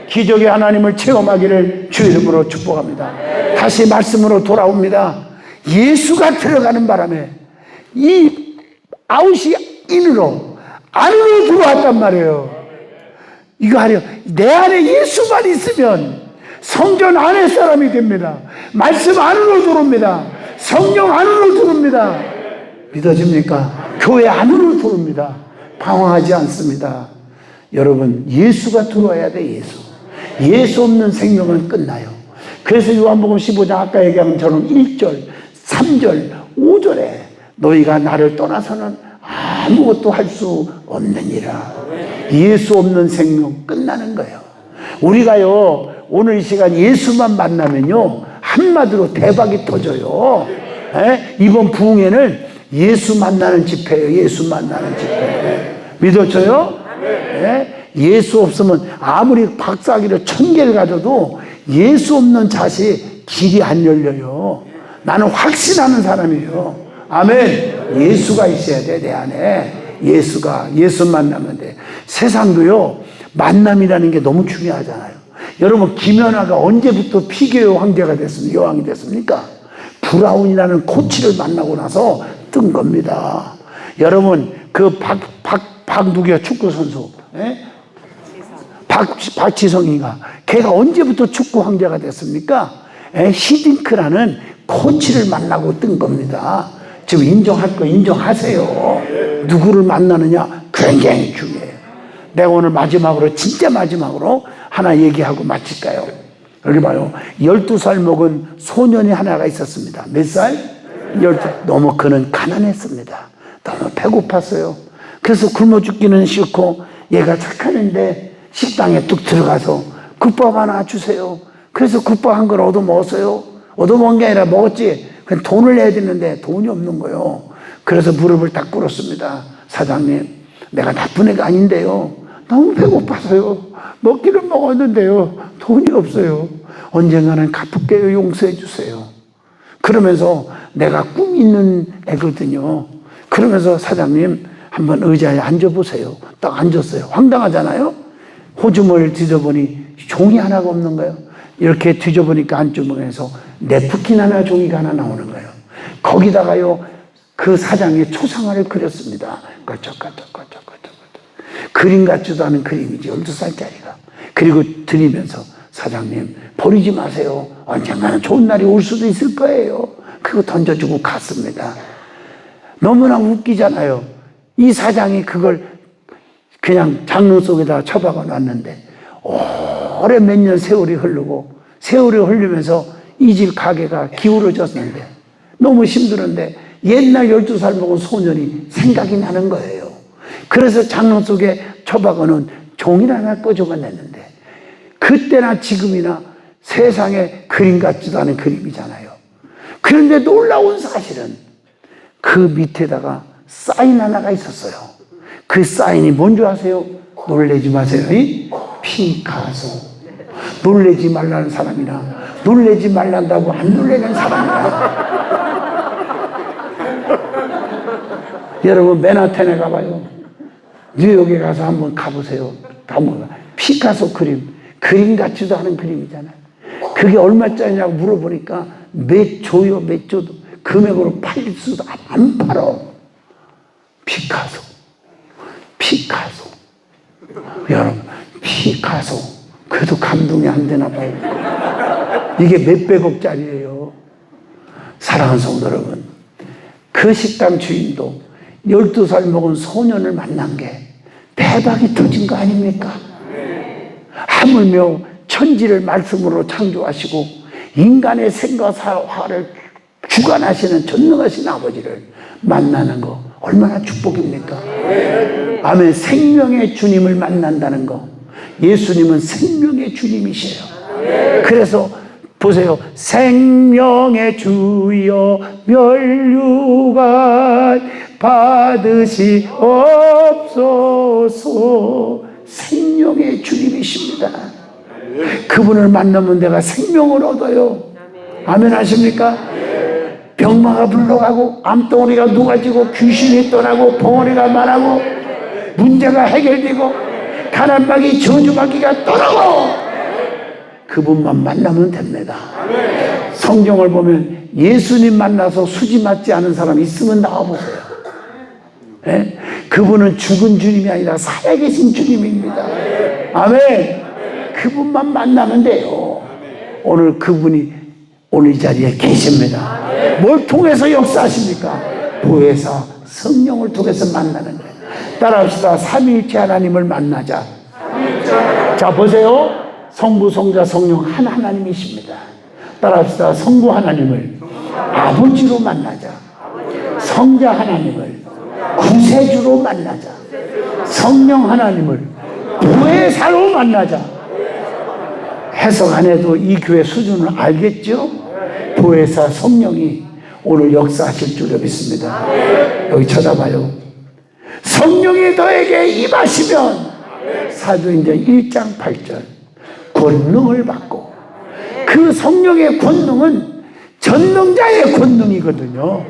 기적의 하나님을 체험하기를 주 이름으로 축복합니다. 다시 말씀으로 돌아옵니다. 예수가 들어가는 바람에 이 아웃이 인으로 안으로 들어왔단 말이에요. 이거 하려 내 안에 예수만 있으면 성전 안에 사람이 됩니다. 말씀 안으로 들어옵니다. 성령 안으로 들어옵니다. 믿어집니까? 교회 안으로 들어옵니다. 방황하지 않습니다. 여러분 예수가 들어와야 돼. 예수 없는 생명은 끝나요. 그래서 요한복음 15장 아까 얘기한 것처럼 1절 3절 5절에 너희가 나를 떠나서는 아무것도 할 수 없느니라. 예수 없는 생명 끝나는 거예요. 우리가요 오늘 이 시간 예수만 만나면요 한마디로 대박이 터져요. 이번 부흥회는 예수 만나는 집회예요. 예수 만나는 집회. 믿어져요? 예수 없으면 아무리 박사학위를 1000개를 가져도 예수 없는 자식 길이 안 열려요. 나는 확신하는 사람이에요. 아멘. 예수가 있어야 돼. 내 안에 예수 만나면 돼. 세상도요 만남이라는 게 너무 중요하잖아요. 여러분 김연아가 언제부터 피겨 황제가 됐습니까? 여왕이 됐습니까? 브라운이라는 코치를 만나고 나서 뜬 겁니다. 여러분 그 박누기가 축구 선수 박지성이가 걔가 언제부터 축구 황제가 됐습니까? 히딩크라는 코치를 만나고 뜬 겁니다. 지금 인정할 거 인정하세요. 누구를 만나느냐 굉장히 중요해요. 내가 오늘 마지막으로 진짜 마지막으로 하나 얘기하고 마칠까요? 여기 봐요. 12살 먹은 소년이 하나가 있었습니다. 몇 살? 12. 너무 그는 가난했습니다. 너무 배고팠어요. 그래서 굶어 죽기는 싫고 얘가 착한 애인데 식당에 뚝 들어가서 국밥 하나 주세요. 그래서 국밥 한 걸 얻어먹었어요. 얻어먹은 게 아니라 먹었지. 그냥 돈을 내야 되는데 돈이 없는 거예요. 그래서 무릎을 딱 꿇었습니다. 사장님, 내가 나쁜 애가 아닌데요. 너무 배고파서요. 먹기는 먹었는데요. 돈이 없어요. 언젠가는 갚을게요. 용서해 주세요. 그러면서 내가 꿈 있는 애거든요. 그러면서 사장님, 한번 의자에 앉아보세요. 딱 앉았어요. 황당하잖아요. 호주머니를 뒤져보니 종이 하나가 없는 거예요. 이렇게 뒤져보니까 안주머니에서 냅킨 하나, 종이가 하나 나오는 거예요. 거기다가요, 그 사장의 초상화를 그렸습니다. 꺼쩍꺼쩍꺼쩍꺼쩍. 그림 같지도 않은 그림이지, 12살짜리가. 그리고 드리면서, 사장님, 버리지 마세요. 언젠가는 좋은 날이 올 수도 있을 거예요. 그거 던져주고 갔습니다. 너무나 웃기잖아요. 이 사장이 그걸 그냥 장롱 속에다 처박아 놨는데, 오래 몇 년 세월이 흐르고, 세월이 흐르면서 이 집 가게가 기울어졌는데, 너무 힘들었는데, 옛날 12살 먹은 소년이 생각이 나는 거예요. 그래서 장롱 속에 처박아 놓은 종이를 하나 꺼져가 냈는데, 그때나 지금이나 세상에 그림 같지도 않은 그림이잖아요. 그런데 놀라운 사실은 그 밑에다가 사인 하나가 있었어요. 그 사인이 뭔지 아세요? 놀래지 마세요. 피카소. 놀래지 말라는 사람이나 놀래지 말란다고 안 놀래는 사람이나. 여러분, 맨하탄에 가봐요. 뉴욕에 가서 한번 가보세요. 피카소 그림 같지도 않은 그림이잖아요. 그게 얼마짜리냐고 물어보니까 몇 조요, 몇 조도 금액으로 팔릴 수도 안 팔어. 피카소. 여러분, 피카소. 그래도 감동이 안 되나 봐요. 이게 몇백억짜리예요. 사랑하는 성도 여러분, 그 식당 주인도 12살 먹은 소년을 만난 게 대박이 터진 거 아닙니까? 하물며 천지를 말씀으로 창조하시고 인간의 생과 사화를 주관하시는 전능하신 아버지를 만나는 거 얼마나 축복입니까? 아멘. 생명의 주님을 만난다는 거. 예수님은 생명의 주님이세요. 그래서 보세요. 생명의 주여 면류관 받으시옵소서. 생명의 주님이십니다. 그분을 만나면 내가 생명을 얻어요. 아멘 하십니까? 병마가 물러가고 암덩어리가 녹아지고 귀신이 떠나고 벙어리가 말하고 문제가 해결되고 가난마귀 저주마귀가 떠나고 그분만 만나면 됩니다. 성경을 보면 예수님 만나서 수지 맞지 않은 사람 있으면 나와보세요. 네? 그분은 죽은 주님이 아니라 살아계신 주님입니다. 아멘. 그분만 만나면 돼요. 오늘 그분이 오늘 이 자리에 계십니다. 뭘 통해서 역사하십니까? 보혜사 성령을 통해서 만나는 거예요. 따라합시다. 삼위일체 하나님을 만나자. 자, 보세요. 성부, 성자, 성령 한 하나님이십니다. 따라합시다. 성부 하나님을 아버지로 만나자. 성자 하나님을 구세주로 만나자. 성령 하나님을 보혜사로 만나자. 해석 안 해도 이 교회 수준을 알겠죠? 보혜사 성령이 오늘 역사하실 줄로 믿습니다. 여기 쳐다봐요. 성령이 너에게 임하시면 사도행전 1장 8절 권능을 받고, 그 성령의 권능은 전능자의 권능이거든요.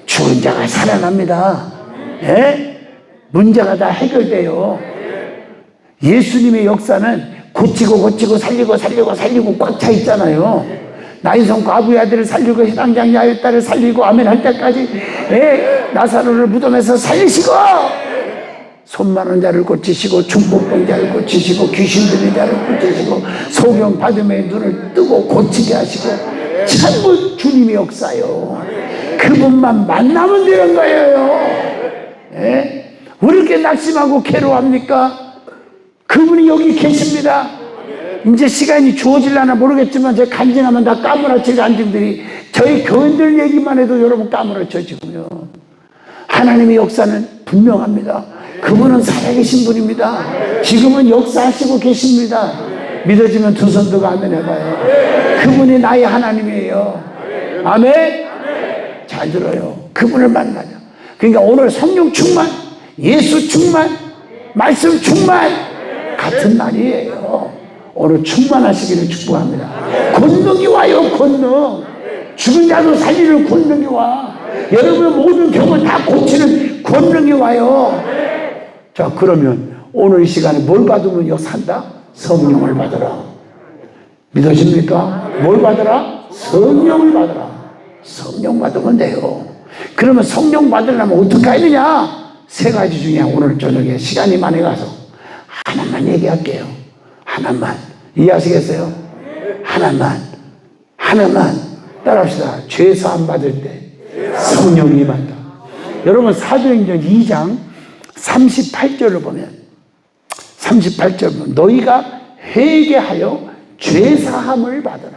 죽은 자가 살아납니다. 예? 문제가 다 해결돼요. 예수님의 역사는 고치고 살리고 꽉 차 있잖아요. 나인성 과부의 아들을 살리고 해당장 야의 딸을 살리고 아멘 할 때까지 나사로를 무덤에서 살리시고 손 많은 자를 고치시고 중풍병 자를 고치시고 귀신 들린 자를 고치시고 소경 받음의 눈을 뜨고 고치게 하시고 전부 주님의 역사요. 그분만 만나면 되는 거예요. 왜 이렇게 낙심하고 괴로워합니까? 그분이 여기 계십니다. 이제 시간이 주어질려나 모르겠지만 제가 간증하면 다 까무러칠 간증들이 저희 교인들 얘기만 해도 여러분 까무러쳐지고요. 하나님의 역사는 분명합니다. 그분은 살아계신 분입니다. 지금은 역사하시고 계십니다. 믿어지면 두 손 들고 아멘 해봐요. 그분이 나의 하나님이에요. 아멘? 잘 들어요. 그분을 만나자. 그러니까 오늘 성령 충만, 예수 충만, 말씀 충만 같은 날이에요. 오늘 충만하시기를 축복합니다. 권능이 와요. 권능. 죽은 자도 살리는 권능이 와. 여러분의 모든 병을 다 고치는 권능이 와요. 자, 그러면 오늘 이 시간에 뭘 받으면 산다? 성령을 받으라. 믿으십니까? 뭘 받으라? 성령을 받으라. 성령 받으면 돼요. 그러면 성령 받으려면 어떻게 해야 되냐? 세 가지 중에 오늘 저녁에 시간이 많이 가서 하나만 얘기할게요. 하나만. 이해하시겠어요? 하나만 따라합시다. 죄사함 받을 때 성령이 임한다. 여러분 사도행전 2장 38절을 보면 38절 보면 너희가 회개하여 죄사함을 받으라.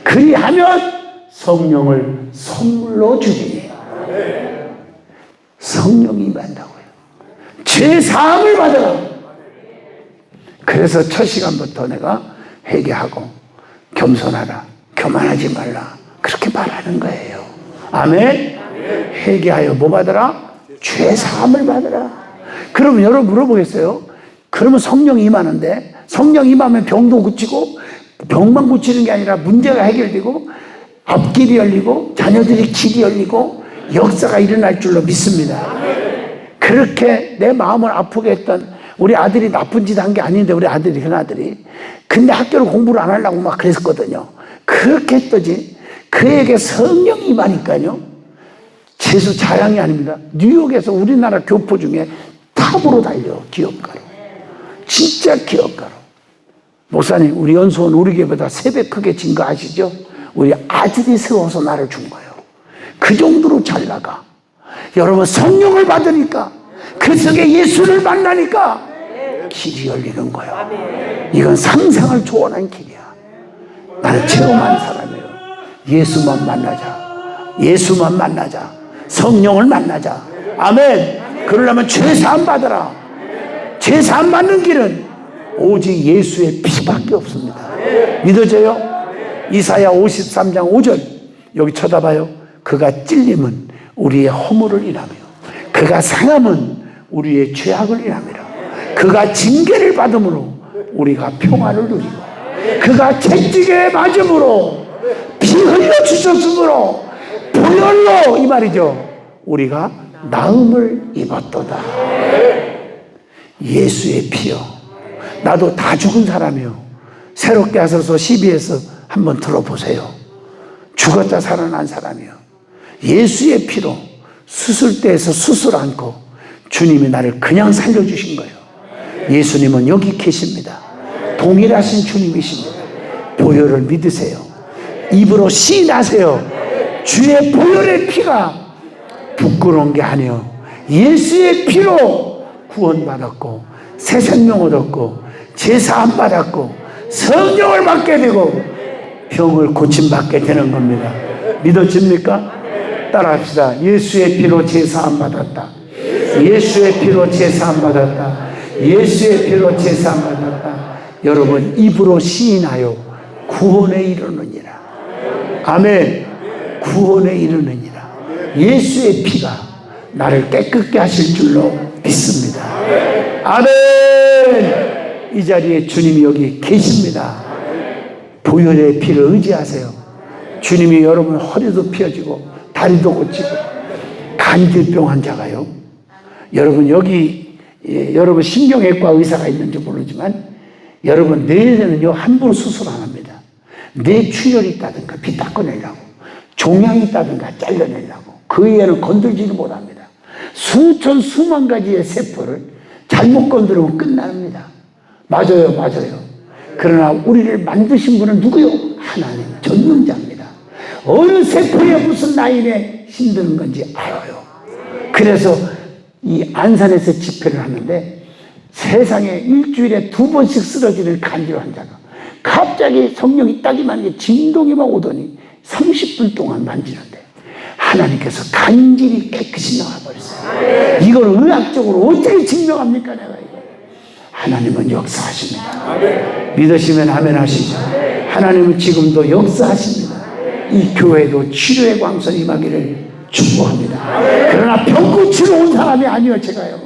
그리하면 성령을 선물로 주리니. 성령이 임한다고요. 죄사함을 받으라. 그래서 첫 시간부터 내가 회개하고 겸손하라, 교만하지 말라 그렇게 말하는 거예요. 아멘? 회개하여 뭐 받으라? 죄사함을 받으라. 그러면 여러분 물어보겠어요? 그러면 성령이 임하는데 성령 임하면 병도 고치고 병만 고치는 게 아니라 문제가 해결되고 앞길이 열리고 자녀들이 길이 열리고 역사가 일어날 줄로 믿습니다. 그렇게 내 마음을 아프게 했던 우리 아들이 나쁜 짓 한 게 아닌데 우리 아들이 큰 아들이 근데 학교를 공부를 안 하려고 막 그랬었거든요. 그렇게 했더니 그에게 성령이 임하니까요. 재수 자랑이 아닙니다. 뉴욕에서 우리나라 교포 중에 탑으로 달려. 기업가로. 진짜 기업가로. 목사님 우리 연수원 우리 교회보다 3배 크게 진 거 아시죠? 우리 아들이 세워서 나를 준 거예요. 그 정도로 잘 나가. 여러분 성령을 받으니까 그 속에 예수를 만나니까 길이 열리는 거예요. 이건 상상을 초월한 길이야. 나는 체험한 사람이에요. 예수만 만나자. 예수만 만나자. 성령을 만나자. 아멘. 그러려면 죄사함 받으라. 죄사함 받는 길은 오직 예수의 피밖에 없습니다. 믿어져요? 이사야 53장 5절 여기 쳐다봐요. 그가 찔림은 우리의 허물을 인하며 그가 상함은 우리의 죄악을 인함이라. 그가 징계를 받음으로 우리가 평화를 누리고 그가 채찍에 맞음으로 피 흘려 주셨으므로 보혈로 이 말이죠. 우리가 나음을 입었도다. 예수의 피요. 나도 다 죽은 사람이요. 새롭게 하셔서 CBS 한번 들어보세요. 죽었다 살아난 사람이요. 예수의 피로 수술대에서 수술 않고 주님이 나를 그냥 살려주신 거예요. 예수님은 여기 계십니다. 동일하신 주님이십니다. 보혈을 믿으세요. 입으로 시인하세요. 주의 보혈의 피가 부끄러운 게 아니에요. 예수의 피로 구원받았고 새 생명 얻었고 제사함 받았고 성령을 받게 되고 병을 고침받게 되는 겁니다. 믿어집니까? 따라합시다. 예수의 피로 제사함 받았다. 예수의 피로 제사함 받았다. 예수의 피로 제사함 받았다. 여러분 입으로 시인하여 구원에 이르느니라. 아멘. 구원에 이르느니라. 예수의 피가 나를 깨끗게 하실 줄로 믿습니다. 아멘. 이 자리에 주님이 여기 계십니다. 보혈의 피를 의지하세요. 주님이 여러분 허리도 펴지고 다리도 고치고 간질병 환자가요. 여러분 여기 여러분 신경외과 의사가 있는지 모르지만 여러분 뇌에는요 함부로 수술 안 합니다. 뇌 출혈이 있다든가 피 닦아내려고 종양이 있다든가 잘라내려고 그 이외에는 건들지를 못합니다. 수천 수만 가지의 세포를 잘못 건드리면 끝납니다. 맞아요. 그러나 우리를 만드신 분은 누구요? 하나님 전능자입니다. 어느 세포에 무슨 라인에 힘드는 건지 알아요. 그래서 이 안산에서 집회를 하는데 세상에 일주일에 2번씩 쓰러지는 간질 환자가 갑자기 성령이 따기만 진동이 막 오더니 30분 동안 만지는데 하나님께서 간질이 깨끗이 나와버렸어요. 이걸 의학적으로 어떻게 증명합니까? 내가 이거 하나님은 역사하십니다. 믿으시면 아멘 하시죠. 하나님은 지금도 역사하십니다. 이 교회도 치료의 광선이 임하기를 축복합니다. 그러나 병 고치러 온 사람이 아니요, 제가요.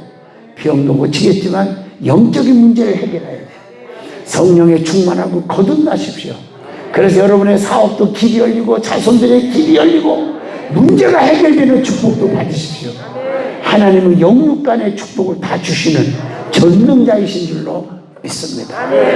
병도 고치겠지만 영적인 문제를 해결해야 돼요. 성령에 충만하고 거듭나십시오. 그래서 여러분의 사업도 길이 열리고 자손들의 길이 열리고 문제가 해결되는 축복도 받으십시오. 하나님은 영육 간의 축복을 다 주시는 전능자이신 줄로 믿습니다.